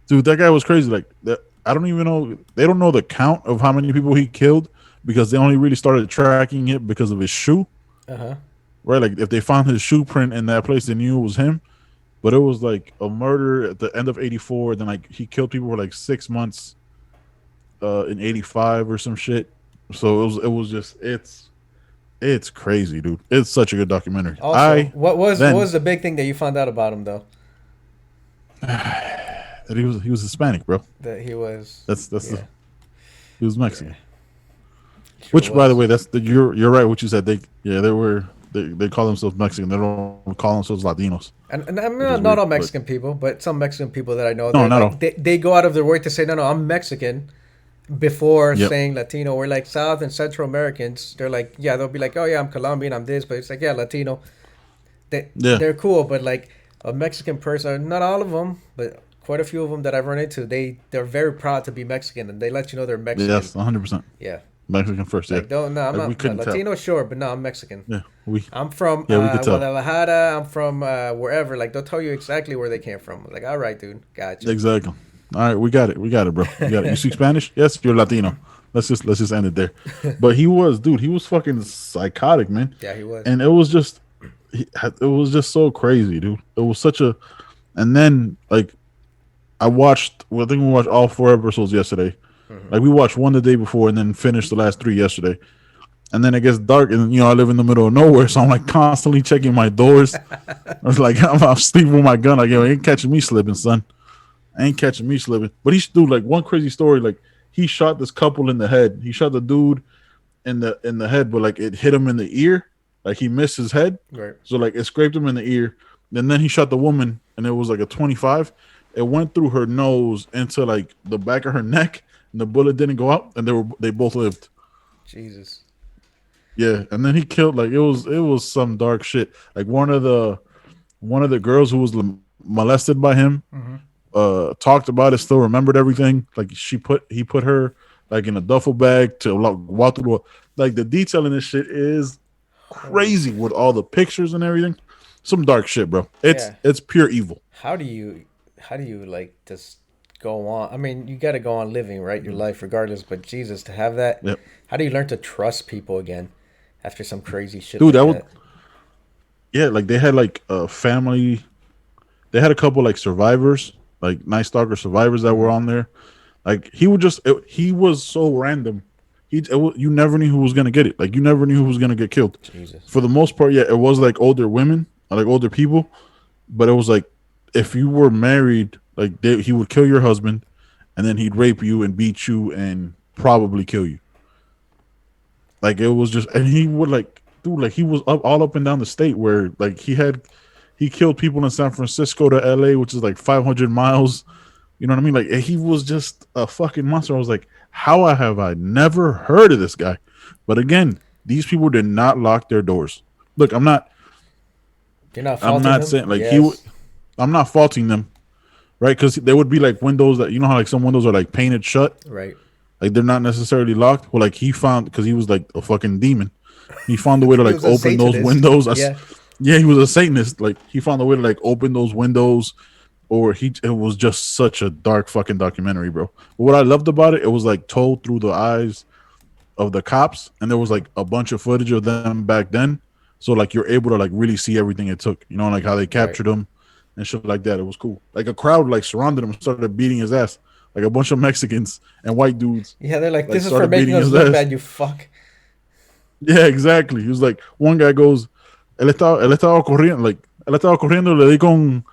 dude, that guy was crazy. Like that I don't even know they don't know the count of how many people he killed because they only really started tracking it because of his shoe. Uh huh. Right? Like if they found his shoe print in that place, they knew it was him. But it was like a murder at the end of '84. Then like he killed people for like 6 months in '85 or some shit. So it was just it's crazy, dude. It's such a good documentary. Also, what Then was the big thing that you found out about him though? that he was Hispanic, bro. That he was. That's Yeah. he was Mexican. Sure Which, by the was. way, you're right. What you said. They call themselves Mexican. They don't call themselves Latinos, And I'm which is not weird. all But Mexican people, but some Mexican people that I know, no, they're not like all. they go out of their way to say, no, I'm Mexican before Yep. saying Latino. Or like South and Central Americans, they're like, yeah, they'll be like, oh yeah, I'm Colombian, I'm this, but it's like, yeah, Latino. Yeah. They're cool, but like a Mexican person, not all of them, but quite a few of them that I've run into, they're very proud to be Mexican and they let you know they're Mexican. Yes, 100%. Yeah, Mexican first. Yeah. like don't no, I'm Like we not couldn't tell. Latino, sure, but no, I'm Mexican. Yeah. I'm from We could tell. Guadalajara. I'm from wherever. Like they'll tell you exactly where they came from. I was like, all right, dude, gotcha. Exactly. All right, we got it, bro. We got it. You speak Spanish? Yes, you're Latino. Let's just end it there. But he was, dude. He was fucking psychotic, man. Yeah, he was. And it was just so crazy, dude. It was such a, and then like I watched. Well, I think we watched all 4 episodes yesterday. Mhm. Like we watched one the day before, and then finished the last 3 yesterday. And then it gets dark, and I live in the middle of nowhere, so I'm like constantly checking my doors. I was like, I'm sleeping with my gun. Like, yo, ain't catching me slipping, son. Ain't catching me slipping. But he's dude, like one crazy story. Like he shot this couple in the head. He shot the dude in the head, but like it hit him in the ear. Like he missed his head, Right. so like it scraped him in the ear. And then he shot the woman, and it was like a 25. It went through her nose into like the back of her neck, and the bullet didn't go out, and they both lived. Jesus. Yeah, and then he killed like it was some dark shit. Like one of the one of the girls who was molested by him Mm-hmm. talked about it, still remembered everything. Like he put her like in a duffel bag to like, walk through. Like the detail in this shit is Holy. crazy with all the pictures and everything. Some dark shit, bro. Yeah. It's pure evil. How do you like just go on? I mean, you got to go on living, right? Your life regardless, but Jesus, to have that, Yep. how do you learn to trust people again after some crazy shit Dude, like that would that? yeah, like they had like a family. They had a couple like survivors, like Night Stalker survivors that were Mm-hmm. on there. Like he was so random. You never knew who was gonna get it. Like you never knew who was gonna get killed. Jesus. For the most part, yeah, it was like older women, like older people. But it was like if you were married, like he would kill your husband, and then he'd rape you and beat you and probably kill you. Like it was just, and he would like, dude, like he was all up and down the state where like he killed people in San Francisco to L.A., which is like 500 miles. You know what I mean? Like he was just a fucking monster. I was like, how have I never heard of this guy? But again, these people did not lock their doors. Look, You're not I'm faulting not him? saying like Yes. I'm not faulting them, right? Because there would be like windows that you know how like some windows are like painted shut, Right. like they're not necessarily locked. Well, like he found because he was like a fucking demon. He found a way to He like was a open those Satanist. windows. Yeah. Yeah, he was a Satanist. Like he found a way to like open those windows, or it was just such a dark fucking documentary, bro. But what I loved about it, it was like told through the eyes of the cops, and there was like a bunch of footage of them back then. So like you're able to like really see everything it took, you know, like how they Right. captured him and shit like that. It was cool. Like a crowd like surrounded him, and started beating his ass. Like a bunch of Mexicans and white dudes Yeah, they're like, like this is for started making beating us his look ass. bad, you fuck. Yeah, exactly. He was like, one guy goes, él estaba corriendo, like, él estaba corriendo, le di con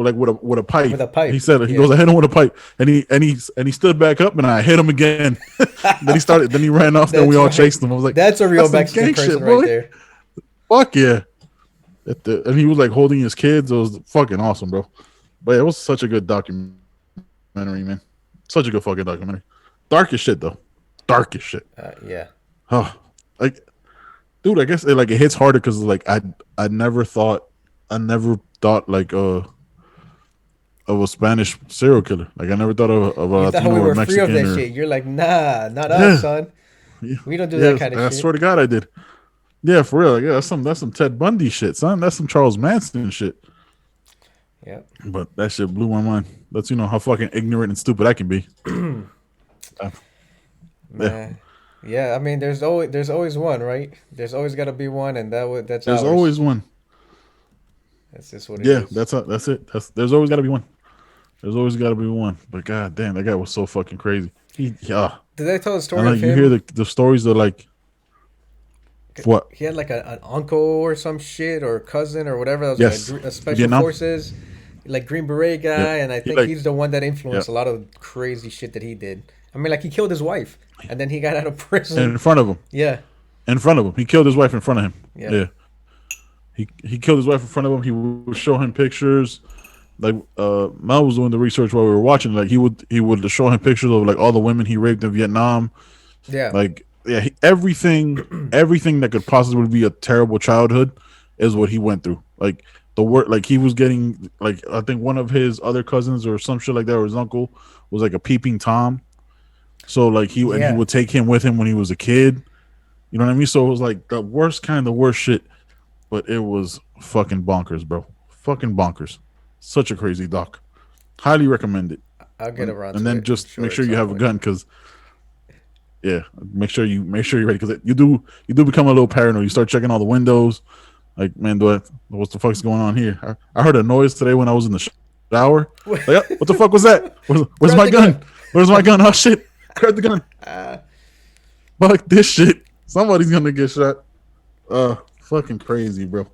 like with a pipe. With a He pipe. said, he Yeah. goes, I hit him with a pipe, and he stood back up, and I hit him again. Then he ran off. Then we That's all right. chased him. I was like, That's a real that's some Mexican gang shit, person right boy. there. Fuck yeah. And he was like holding his kids. It was fucking awesome, bro. But yeah, it was such a good documentary, man. Such a good fucking documentary. Dark as shit though. Dark as shit. Yeah. Oh, like dude, I guess it hits harder because like I never thought like of a Spanish serial killer. Like I never thought of a You thought we Latino or were free of Mexican that or shit. You're like, nah, not us, yeah, son. yeah, We don't do that yeah. kind of I shit. swear to God, I did. Yeah, for real. Like, yeah, that's some Ted Bundy shit, son. That's some Charles Manson shit. Yeah. But that shit blew my mind. That's how fucking ignorant and stupid I can be. Uh, yeah, Man. Yeah, I mean, there's always one, right? There's always got to be one, and that's there's ours. always one. That's just what it Yeah, is. that's it. There's always got to be one. There's always got to be one. But god damn, that guy was so fucking crazy. Yeah, Did I tell the and story of like you hear him? the stories of like what? He had like an uncle or some shit or cousin or whatever that was like Yes, a special Vietnam. forces, like Green Beret Yep. guy, and I He think like he's the one that influenced yep a lot of crazy shit that he did. I mean, like he killed his wife, and then he got out of prison. in front of him. Yeah, In front of him, he killed his wife in front of him. yeah, Yeah, he killed his wife in front of him. He would show him pictures. Like Mel was doing the research while we were watching. Like he would show him pictures of like all the women he raped in Vietnam. yeah, Like yeah, everything that could possibly be a terrible childhood is what he went through. Like the work, like he was getting like I think one of his other cousins or some shit like that, or his uncle was like a peeping tom. So like he yeah. would take him with him when he was a kid. You know what I mean? So it was like the worst shit, but it was fucking bonkers, bro. Fucking bonkers. Such a crazy doc. Highly recommend it. I'll get around And to then it. I'm just sure make at sure you some have a point. gun because yeah, make sure you're ready because you do become a little paranoid. You start checking all the windows. Like man, what the fuck's going on here? I heard a noise today when I was in the shower. Like, what the fuck was that? Where's Grab my the gun? gun. Where's my gun? Oh shit! Grab the gun. Fuck this shit. Somebody's gonna get shot. Fucking crazy, bro.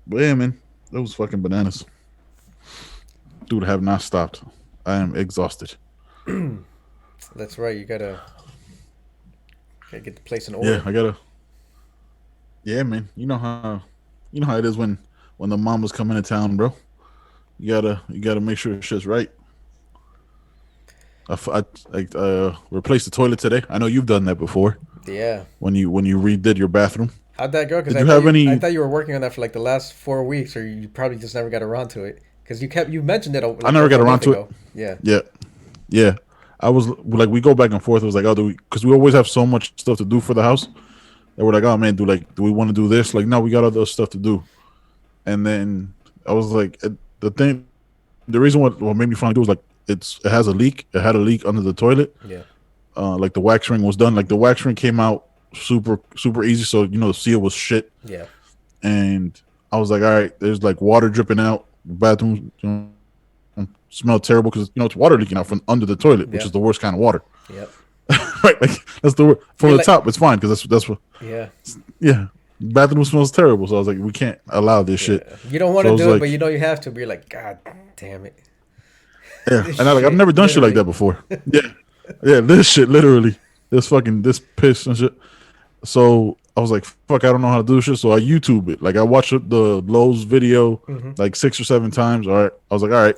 But yeah, man, that was fucking bananas. Dude, have not stopped. I am exhausted. That's right. You gotta get the place in Yeah, order. I gotta. Yeah, man. You know how it is when the mamas come into town, bro. You gotta make sure shit's right. I replaced the toilet today. I know you've done that before Yeah, when you redid your bathroom. How'd that go? Because Did you have any? I thought you were working on that for like the last 4 weeks, or you probably just never got around to it. Because you mentioned it I like never over got a around month to it. ago. Yeah. Yeah, yeah. I was like, we go back and forth. It was like, oh, do we? Because we always have so much stuff to do for the house. And we're like, oh man, do we want to do this? Like, no, we got other stuff to do. And then I was like, the reason what made me finally do was like, it has a leak. It had a leak under the toilet. Yeah. Like the wax ring was done. Like the wax ring came out super easy. So the seal was shit. Yeah. And I was like, all right, there's like water dripping out. The bathroom smelled terrible because it's water leaking out from under the toilet, which is the worst kind of water. Yep. Right, like that's from the top. It's fine because that's what. Yeah. Yeah. Bathroom smells terrible, so I was like, we can't allow this shit. You don't want to do it, but you have to. But you're like, God damn it. Yeah, and I've never done shit like that before. Yeah, this shit literally, this piss and shit. So I was like, fuck, I don't know how to do shit. So I YouTube it. Like I watched the Lowe's video like 6 or 7 times. All right, I was like, all right,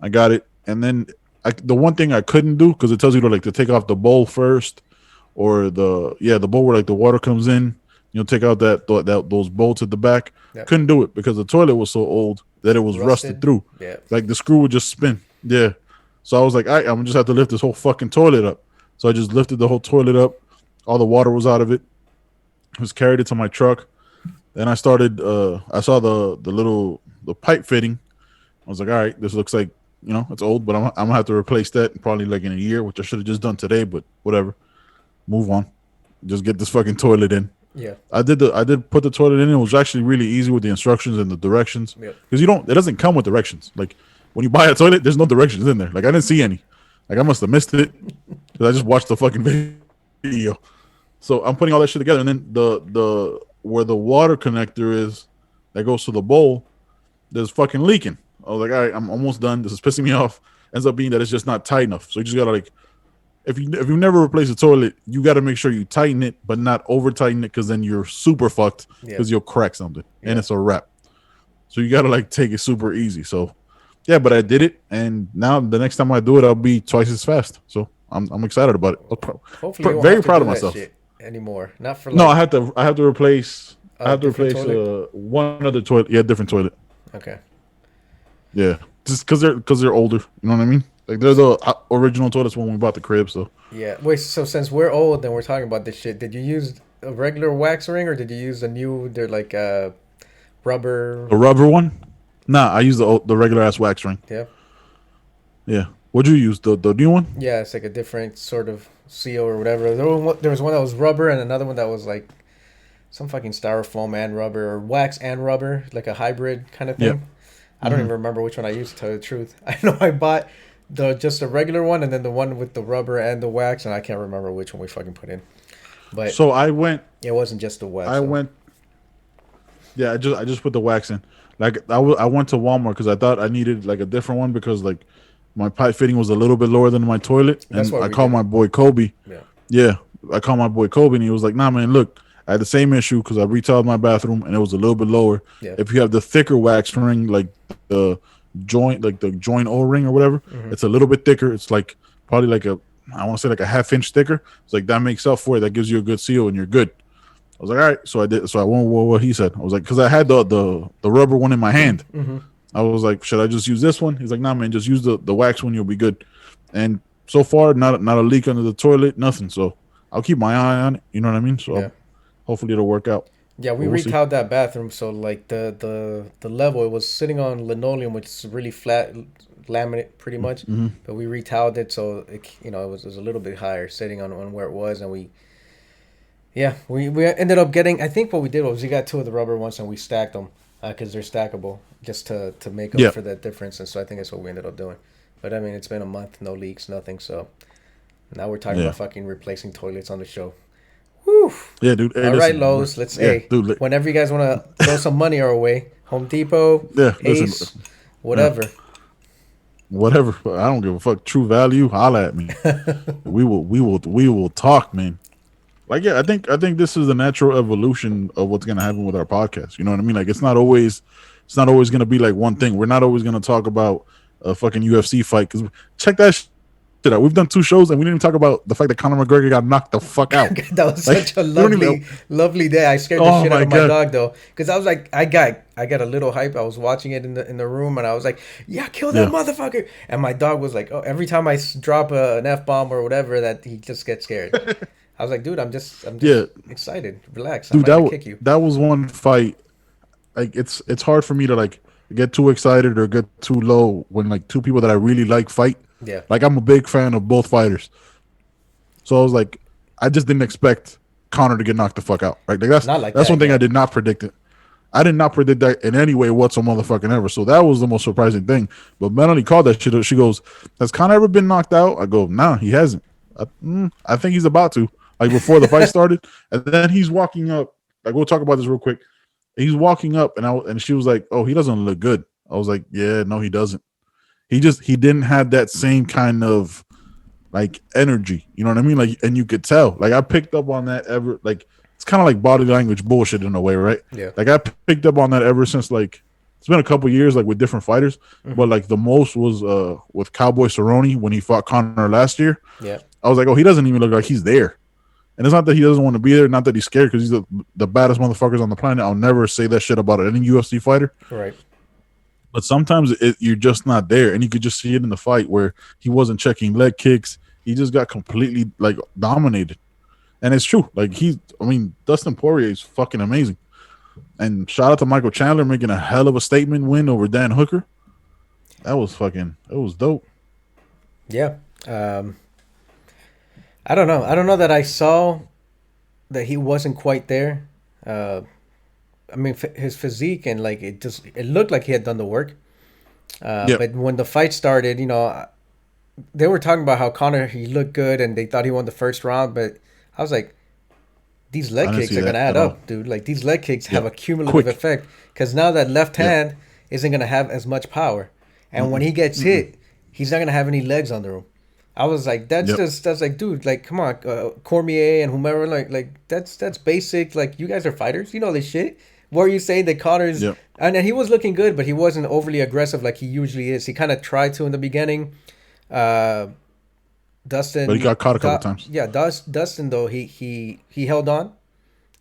I got it. And then the one thing I couldn't do because it tells you to take off the bowl first, or the bowl where like the water comes in. Take out those bolts at the back. Yep. Couldn't do it because the toilet was so old that it was rusted through. Yeah. Like the screw would just spin. Yeah. So I was like, I'm gonna just have to lift this whole fucking toilet up. So I just lifted the whole toilet up. All the water was out of it. Was carried it to my truck. Then I started. I saw the pipe fitting. I was like, all right, this looks like it's old, but I'm gonna have to replace that probably like in a year, which I should have just done today. But whatever. Move on. Just get this fucking toilet in. Yeah, I did put the toilet in. It was actually really easy with the instructions and the directions. Because it doesn't come with directions. Like when you buy a toilet, there's no directions in there. Like I didn't see any. Like I must have missed it because I just watched the fucking video. So I'm putting all that shit together, and then the where the water connector is that goes to the bowl, there's fucking leaking. I was like, all right, I'm almost done. This is pissing me off. Ends up being that it's just not tight enough. So you just gotta if you never replace a toilet, you got to make sure you tighten it, but not over tighten it, because then you're super fucked because you'll crack something and it's a wrap. So you got to take it super easy. So yeah, but I did it, and now the next time I do it, I'll be twice as fast. So I'm excited about it. Hopefully, you won't very have to proud do of that myself. Shit anymore. Not for no, I have to replace toilet? One other toilet. Yeah, different toilet. Okay. Yeah, just because they're older. You know what I mean? Like they're the original toilets when we bought the crib. So yeah. Wait. So since we're old and we're talking about this shit, did you use a regular wax ring or did you use a new? They're like rubber. A rubber one? Nah, I use the regular ass wax ring. Yeah. Yeah. What'd you use? The new one? Yeah, it's like a different sort of seal or whatever. There was one that was rubber and another one that was like some fucking styrofoam and rubber, or wax and rubber, like a hybrid kind of thing. Yeah. I don't even remember which one I used, to tell you the truth. I know I bought just a regular one and then the one with the rubber and the wax, and I can't remember which one we fucking put in. But so I went. It wasn't just the wax. Yeah, I just put the wax in. Like I went to Walmart because I thought I needed like a different one because like my pipe fitting was a little bit lower than my toilet, and I called my boy Kobe. Yeah, I called my boy Kobe, and he was like, "Nah, man, look, I had the same issue because I retiled my bathroom and it was a little bit lower. Yeah. If you have the thicker wax ring, like the joint O-ring or whatever, it's a little bit thicker. It's like probably like I want to say like a half-inch thicker. It's like that makes up for it. That gives you a good seal, and you're good." I was like, all right. So I did. So I went with what he said. I was like, because I had the rubber one in my hand. I was like, should I just use this one? He's like, nah, man, just use the wax one. You'll be good. And so far, not a leak under the toilet, nothing. So I'll keep my eye on it. You know what I mean? So hopefully it'll work out. Yeah, we retiled that bathroom. So like the level, it was sitting on linoleum, which is really flat laminate pretty much. But we retiled it, so it was a little bit higher, sitting on where it was, and we ended up getting. I think what we did was we got 2 of the rubber ones and we stacked them because they're stackable, just to make up for that difference. And so I think that's what we ended up doing. But I mean, it's been a month, no leaks, nothing. So now we're talking about fucking replacing toilets on the show. Woo! Yeah, dude. Hey, all right, Lowe's. Let's dude, whenever you guys want to throw some money our way, Home Depot, Ace, whatever. Whatever. I don't give a fuck. True Value, holla at me. we will talk, man. Like, yeah, I think this is the natural evolution of what's gonna happen with our podcast. You know what I mean? Like, it's not always gonna be like one thing. We're not always gonna talk about a fucking UFC fight, because check that We've done 2 shows and we didn't even talk about the fact that Conor McGregor got knocked the fuck out. That was Like, such a we don't even. lovely day. I scared the Oh shit out my of my god. dog though, because I was like, I got a little hype. I was watching it in the room, and I was like, yeah, kill that Yeah. motherfucker. And my dog was like, oh, every time I drop an F bomb or whatever, that he just gets scared. I was like, dude, I'm Yeah, just excited. Relax. I'm dude. not gonna kick you. That was one fight. Like it's hard for me to like get too excited or get too low when like 2 people that I really like fight. Yeah. Like I'm a big fan of both fighters, so I was like, I just didn't expect Conor to get knocked the fuck out. Right? Like Not like that's that. one thing Yeah. I did not predict it. I did not predict that in any way whatsoever, motherfucking ever. So that was the most surprising thing. But Melanie called that shit. She goes, "Has Conor ever been knocked out?" I go, "Nah, he hasn't. I think he's about to." Like before the fight started, and then he's walking up. Like we'll talk about this real quick. He's walking up, and she was like, "Oh, he doesn't look good." I was like, "Yeah, no, he doesn't. He didn't have that same kind of like energy. You know what I mean? Like, and you could tell. Like I picked up on that ever. Like it's kind of like body language bullshit in a way, right? Yeah. Like I picked up on that ever since like it's been a couple years, like with different fighters, but like the most was with Cowboy Cerrone when he fought Conor last year. Yeah. I was like, oh, he doesn't even look like he's there. And it's not that he doesn't want to be there, not that he's scared, because he's the baddest motherfuckers on the planet. I'll never say that shit about any UFC fighter. Right. But sometimes you're just not there, and you could just see it in the fight where he wasn't checking leg kicks. He just got completely like dominated, and it's true. Like Dustin Poirier is fucking amazing, and shout out to Michael Chandler making a hell of a statement win over Dan Hooker. That was dope. Yeah. I don't know. I don't know that I saw that he wasn't quite there. I mean, his physique and like it looked like he had done the work. Yep. But when the fight started, they were talking about how Conor, he looked good and they thought he won the first round, but I was like, these leg kicks are gonna add up, dude. Like these leg kicks have a cumulative effect, because now that left hand isn't gonna have as much power, and when he gets hit, he's not gonna have any legs under him. I was like, that's like, dude, like, come on, Cormier and whomever, like that's basic. Like, you guys are fighters, you know this shit. Where you say that Connor's, and then he was looking good, but he wasn't overly aggressive like he usually is. He kind of tried to in the beginning. Dustin, but he got caught a couple times. Yeah, Dustin though he held on,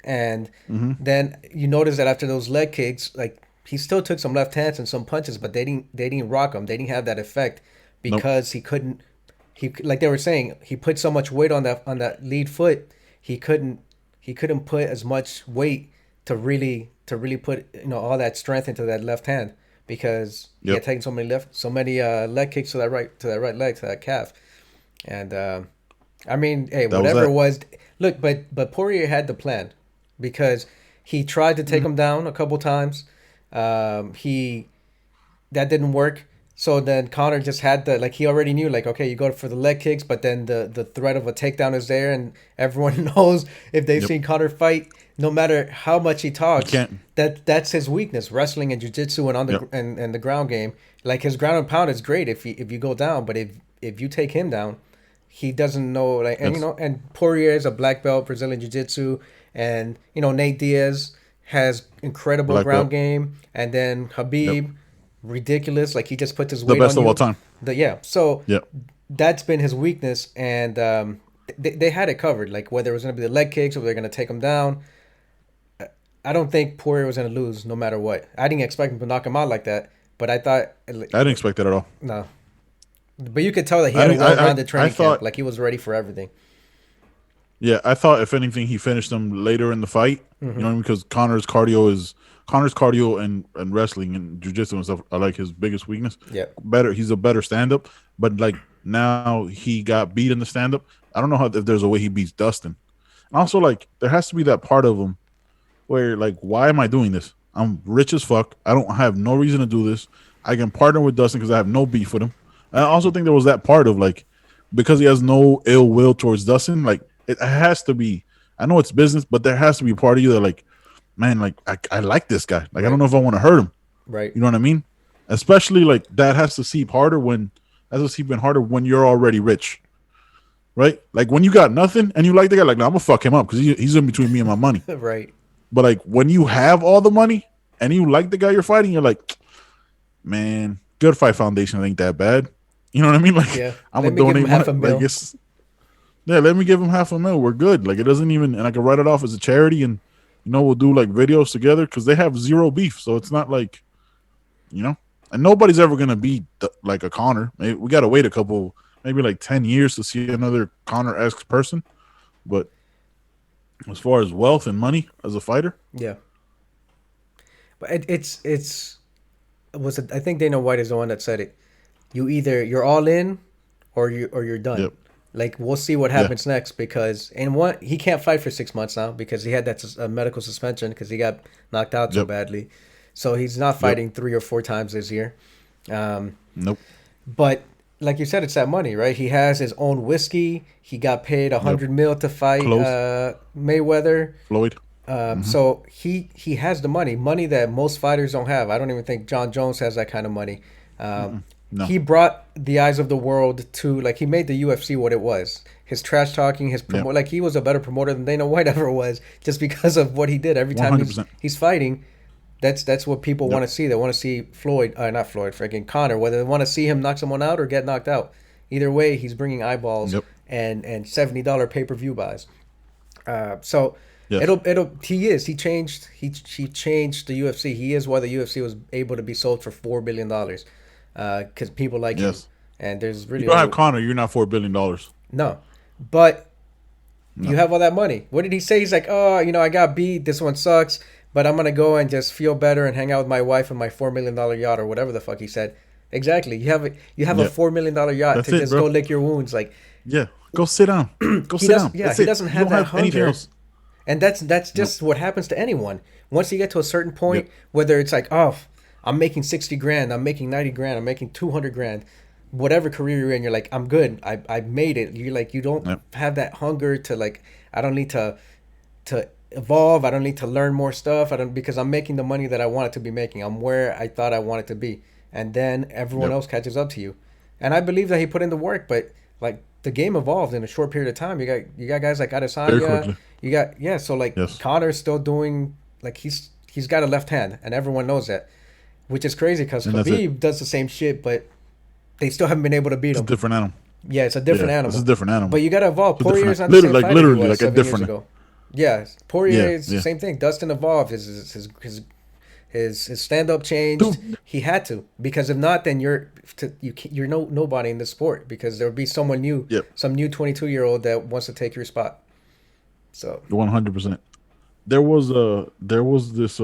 and then you notice that after those leg kicks, like he still took some left hands and some punches, but they didn't rock him. They didn't have that effect because he couldn't. He, like they were saying, he put so much weight on that lead foot. He couldn't put as much weight to really put all that strength into that left hand, because he had taken so many leg kicks to that right leg, to that calf. And I mean, hey, whatever it was, look, but Poirier had the plan, because he tried to take him down a couple times. That didn't work. So then Conor just had he already knew, like, okay, you go for the leg kicks, but then the threat of a takedown is there, and everyone knows if they've seen Conor fight, no matter how much he talks, that's his weakness, wrestling and jiu-jitsu and on the and the ground game. Like, his ground and pound is great if you go down, but if you take him down, he doesn't know, like, and and Poirier is a black belt Brazilian jiu-jitsu, and Nate Diaz has incredible black ground belt game, and then Habib. Ridiculous, like he just puts his weight on you. The best of all time. So that's been his weakness, and they had it covered. Like, whether it was going to be the leg kicks or they're going to take him down. I don't think Poirier was going to lose no matter what. I didn't expect him to knock him out like that, but I thought I didn't expect that at all. No, but you could tell that he had a well-rounded training camp. Like, he was ready for everything. Yeah, I thought if anything, he finished him later in the fight. Because Conor's cardio and wrestling and jiu-jitsu and stuff are like his biggest weakness. Yeah. He's a better stand-up, but like now he got beat in the stand-up. I don't know if there's a way he beats Dustin. And also, like, there has to be that part of him where, like, why am I doing this? I'm rich as fuck. I don't have no reason to do this. I can partner with Dustin because I have no beef with him. And I also think there was that part of, like, because he has no ill will towards Dustin, like, it has to be, I know it's business, but there has to be a part of you that, like, man, like, I like this guy. Like, I don't know if I want to hurt him. Right. You know what I mean? Especially, like, that has to seep harder when you're already rich. Right? Like, when you got nothing and you like the guy, like, no, I'm going to fuck him up because he's in between me and my money. Right. But, like, when you have all the money and you like the guy you're fighting, you're like, man, Good Fight Foundation ain't that bad. You know what I mean? Like, Yeah. I'm Let gonna me give him donate half a money. mil. Like it's yeah. Let me give him $500,000. We're good. Like it doesn't even, and I can write it off as a charity, and we'll do like videos together because they have zero beef. So it's not like and nobody's ever gonna be like a Conor. Maybe we gotta wait a couple, maybe like 10 years to see another Conor-esque person. But as far as wealth and money as a fighter, Yeah. But it's was it, I think Dana White is the one that said it. You're all in or you're done. yep, Like we'll see what yeah, happens next because and one he can't fight for 6 months now because he had that medical suspension because he got knocked out so yep, badly. So he's not yep, fighting 3 or 4 times this year. Um, nope, but like you said, it's that money, right? He has his own whiskey. He got paid a yep. 100 mil to fight Close, Mayweather. Floyd. Mm-hmm. So he has the money that most fighters don't have. I don't even think John Jones has that kind of money. Mm-mm. No, He brought the eyes of the world to like he made the UFC what it was. His trash talking, his yeah, like he was a better promoter than Dana White ever was, just because of what he did. Every one time hundred he's percent. he's fighting, that's what people Yep, want to see. They want to see Floyd, not Floyd, freaking Connor. Whether they want to see him knock someone out or get knocked out, either way, he's bringing eyeballs yep, and $70 pay-per-view buys. So yes, he changed the UFC. He is why the UFC was able to be sold for $4 billion, because people like him, yes. and there's You really don't have only Conor, you're not $4 billion. no, but you No, have all that money. What did he say? He's like, oh, I got beat. This one sucks, but I'm gonna go and just feel better and hang out with my wife and my $4 million yacht or whatever the fuck he said. Exactly. You have a yeah, $4 million yacht that's to it, just go bro. lick your wounds. Like Yeah, go sit down. Go he sit does. down. Yeah, That's he it. doesn't You have don't that have anything hunger. else. And that's No. just what happens to anyone. Once you get to a certain point, Yep. whether it's like, oh, I'm making 60 grand, I'm making 90 grand, I'm making 200 grand, whatever career you're in, you're like, I'm good. I made it. You're like, you don't Yep. have that hunger to like, I don't need to evolve. I don't need to learn more stuff. I don't because I'm making the money that I wanted to be making. I'm where I thought I wanted to be, and then everyone Yep. else catches up to you. And I believe that he put in the work, but like the game evolved in a short period of time. You got guys like Very Adesanya. quickly. You got so like Yes. Connor's still doing like he's got a left hand, and everyone knows that, which is crazy because And that's it. Khabib does the same shit, but they still haven't been able to beat It's a him. different animal. Yeah, it's a Yeah, different it's a animal. different animal. But you gotta evolve. It's a different Poirier's not the same literally, like fighter he literally, was like a 7 years different. ago. Yeah, Poirier Yeah, is the yeah. same thing. Dustin evolved. His stand up changed. Dude, He had to because if not, then you're nobody in the sport because there will be someone new, yep, some new 22-year-old that wants to take your spot. So 100%. There was this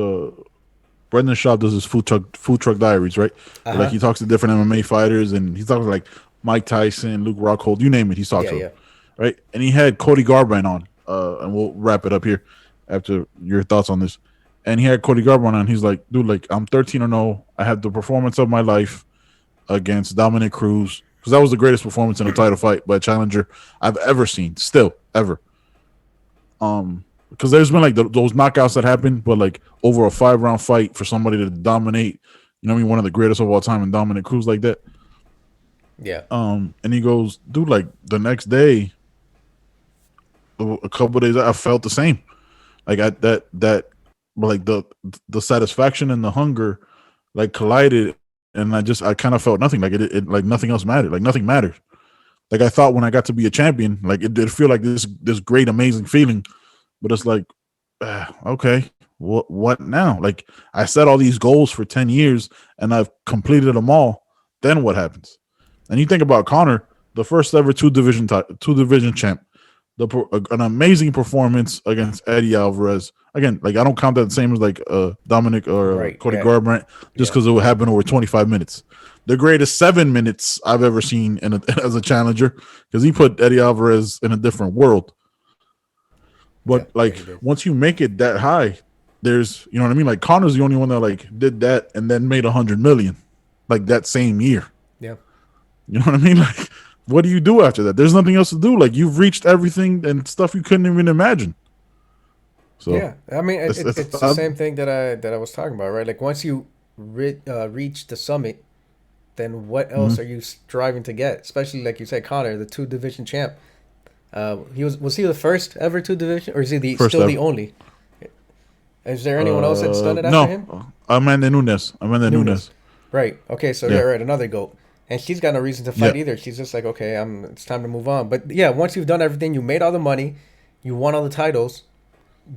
Brendan Schaub does his food truck diaries, right? uh Like huh, he talks to different MMA fighters, and he talks to like Mike Tyson, Luke Rockhold, you name it. He's talked yeah, to him, yeah, right? And he had Cody Garbrandt on, and we'll wrap it up here after your thoughts on this. And he had Cody Garbrandt on. He's like, dude, like I'm 13-0. I had the performance of my life against Dominic Cruz because that was the greatest performance in a title fight by a challenger I've ever seen, still ever. Because there's been like those knockouts that happen, but like over a 5-round fight for somebody to dominate, what I mean, one of the greatest of all time, and Dominic Cruz like that. yeah, And he goes, dude, like the next day, a couple of days, I felt the same. Like that, like the satisfaction and the hunger, like collided, and I kind of felt nothing. Like it like nothing else mattered. Like nothing mattered. Like I thought when I got to be a champion, like it did feel like this great amazing feeling, but it's like, okay, what now? Like I set all these goals for 10 years and I've completed them all. Then what happens? And you think about Conor, the first ever two division champ, an amazing performance against Eddie Alvarez. Again, like I don't count that the same as like Dominic or right, Cody yeah, Garbrandt, just yeah, because it would happen over 25 minutes. The greatest 7 minutes I've ever seen as a challenger, because he put Eddie Alvarez in a different world. yeah, But yeah. like He did. once you make it that high, there's what I mean. Like Connor's the only one that like did that and then made 100 million, like that same year. Yeah, You know what I mean? Like, what do you do after that? There's nothing else to do. Like you've reached everything and stuff you couldn't even imagine. So yeah. I mean, it's, it's, it's the same thing that I was talking about, right? Like once you reach the summit, then what else mhm. are you striving to get? Especially like you said, Connor, the two division champ. He was he the first ever two division, or is he First still the ever. only? Is there anyone else that's done it after him? No, Amanda Nunes. Nunes. Right. Okay. So yeah, Yeah, right. Another goat. and she's got no reason to Yeah. fight either. She's just like, okay, it's time to move on. But yeah, once you've done everything, you made all the money, you won all the titles.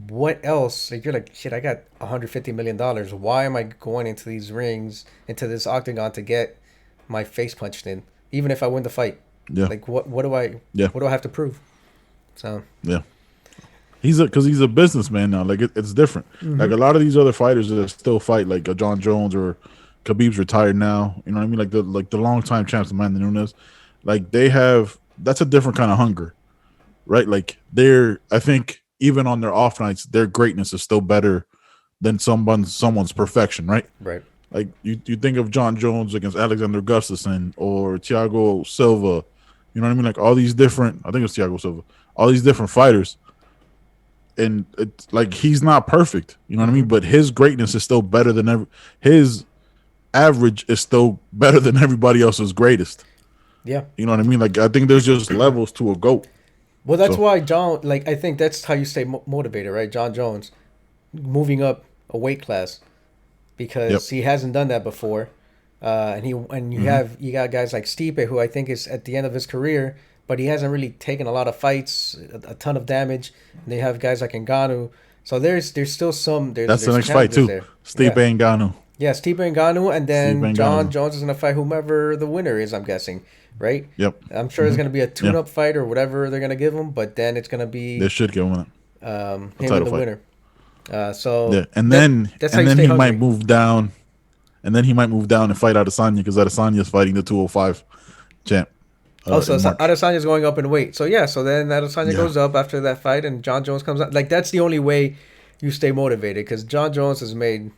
What else? Like, you're like, shit, I got $150 million. Why am I going into these rings, into this octagon to get my face punched in, even if I win the fight? Yeah. Like, what do I Yeah. what do I have to prove? So Yeah. Because he's a businessman now. Like it's different. Like a lot of these other fighters that still fight, like John Jones or Khabib's retired now. You know what I mean? Like the longtime champs, Amanda Nunes. Like that's a different kind of hunger, right? Like I think even on their off nights, their greatness is still better than someone's perfection, right? right. Like you think of John Jones against Alexander Gustafsson or Thiago Silva. You know what I mean? Like all these different. I think it's Thiago Silva. All these different fighters. And it's like he's not perfect, you know what I mean? But his greatness is still better than his average is still better than everybody else's greatest. Yeah. You know what I mean? Like I think there's just levels to a GOAT. Well, that's why John. Like, I think that's how you stay motivated, right? John Jones, moving up a weight class, because he hasn't done that before, and you got guys like Stipe, who I think is at the end of his career, but he hasn't really taken a lot of fights, a ton of damage. And they have guys like Ngannou, so there's still some. That's the next fight too. Stipe Ngannou. Yeah, Stipe Ngannou, and then John Jones is gonna fight whomever the winner is. I'm guessing, right? Yep. I'm sure it's gonna be a tune-up fight or whatever they're gonna give him, but then it's gonna be they should give him him and the fight. winner. So yeah, and then he hungry. might move down, and fight Adesanya because Adesanya is fighting the 205 champ. So Adesanya's going up in weight. So then Adesanya goes up after that fight, and John Jones comes out. Like, that's the only way you stay motivated, because John Jones has made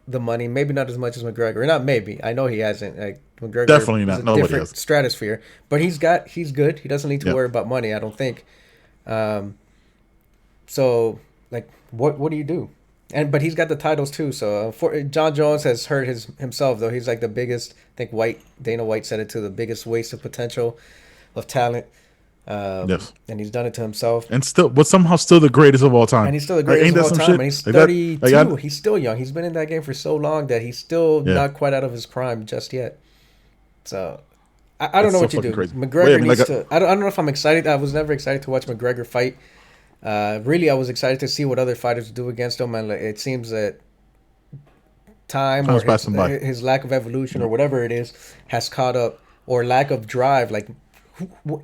the money, maybe not as much as McGregor. Not maybe. I know he hasn't. Like, McGregor definitely not. Is a Nobody different has. stratosphere, but he's good. He doesn't need to worry about money, I don't think. So like, what do you do? But he's got the titles too. So John Jones has hurt himself though. He's like the biggest. I think Dana White said it too. The biggest waste of potential, of talent. Yes. And he's done it to himself. And somehow still the greatest of all time. And he's still the greatest of all time. And he's 32. He's still young. He's been in that game for so long that he's still not quite out of his prime just yet. So I don't know what you do. Crazy. McGregor needs to. I don't know if I'm excited. I was never excited to watch McGregor fight. Really, I was excited to see what other fighters do against him, and it seems that time or his lack of evolution or whatever it is has caught up, or lack of drive. Like,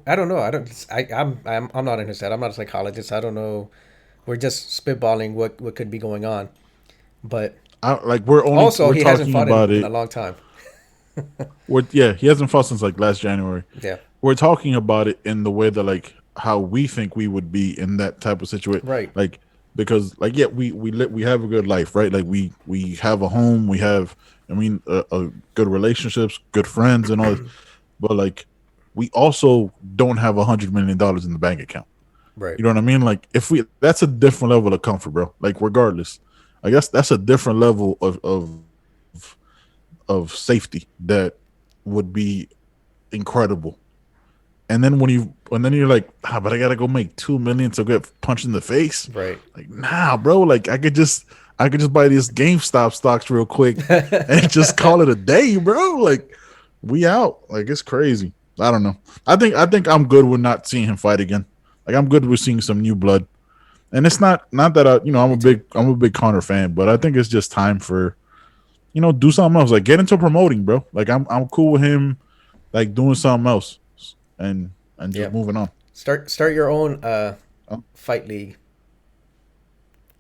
I don't know. I'm not in his head. I'm not a psychologist. I don't know. We're just spitballing what could be going on, but we're he hasn't fought in a long time. He hasn't fought since like last January. Yeah, we're talking about it in the way that like how we think we would be in that type of situation, right? Like, because like we have a good life, right? Like we have a home, we have a good relationships, good friends, and all. But like, we also don't have $100 million in the bank account, right? You know what I mean? Like, that's a different level of comfort, bro. Like, regardless, I guess that's a different level of safety that would be incredible. And then when you're like, but I gotta go make $2 million to get punched in the face, right? Like, nah, bro. Like, I could just buy these GameStop stocks real quick and just call it a day, bro. Like, we out. Like, it's crazy. I don't know. I think I'm good with not seeing him fight again. Like, I'm good with seeing some new blood. And it's not that I'm a big Conor fan, but I think it's just time for, do something else. Like, get into promoting, bro. Like, I'm cool with him, like, doing something else and just moving on. Start your own fight league.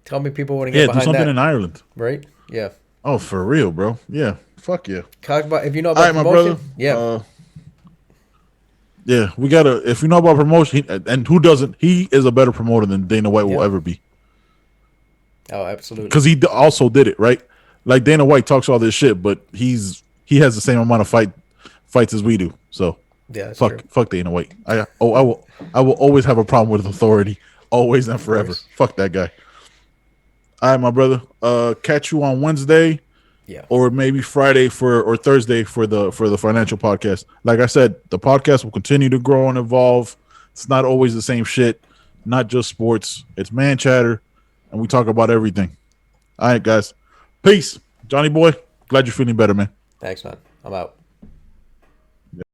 Tell me people want to get behind that. Do something in Ireland, right? Yeah. Oh, for real, bro. Yeah. Fuck yeah. Talk about, if you know about promotion. We gotta. If you know about promotion, and who doesn't? He is a better promoter than Dana White will ever be. Oh, absolutely. Because he also did it right. Like, Dana White talks all this shit, but he has the same amount of fights as we do. So fuck Dana White. I will always have a problem with authority, always and forever. Fuck that guy. All right, my brother. Catch you on Wednesday. Yeah. Or maybe Friday or Thursday for the financial podcast. Like I said, the podcast will continue to grow and evolve. It's not always the same shit, not just sports. It's man chatter, and we talk about everything. All right, guys. Peace. Johnny boy, glad you're feeling better, man. Thanks, man. I'm out.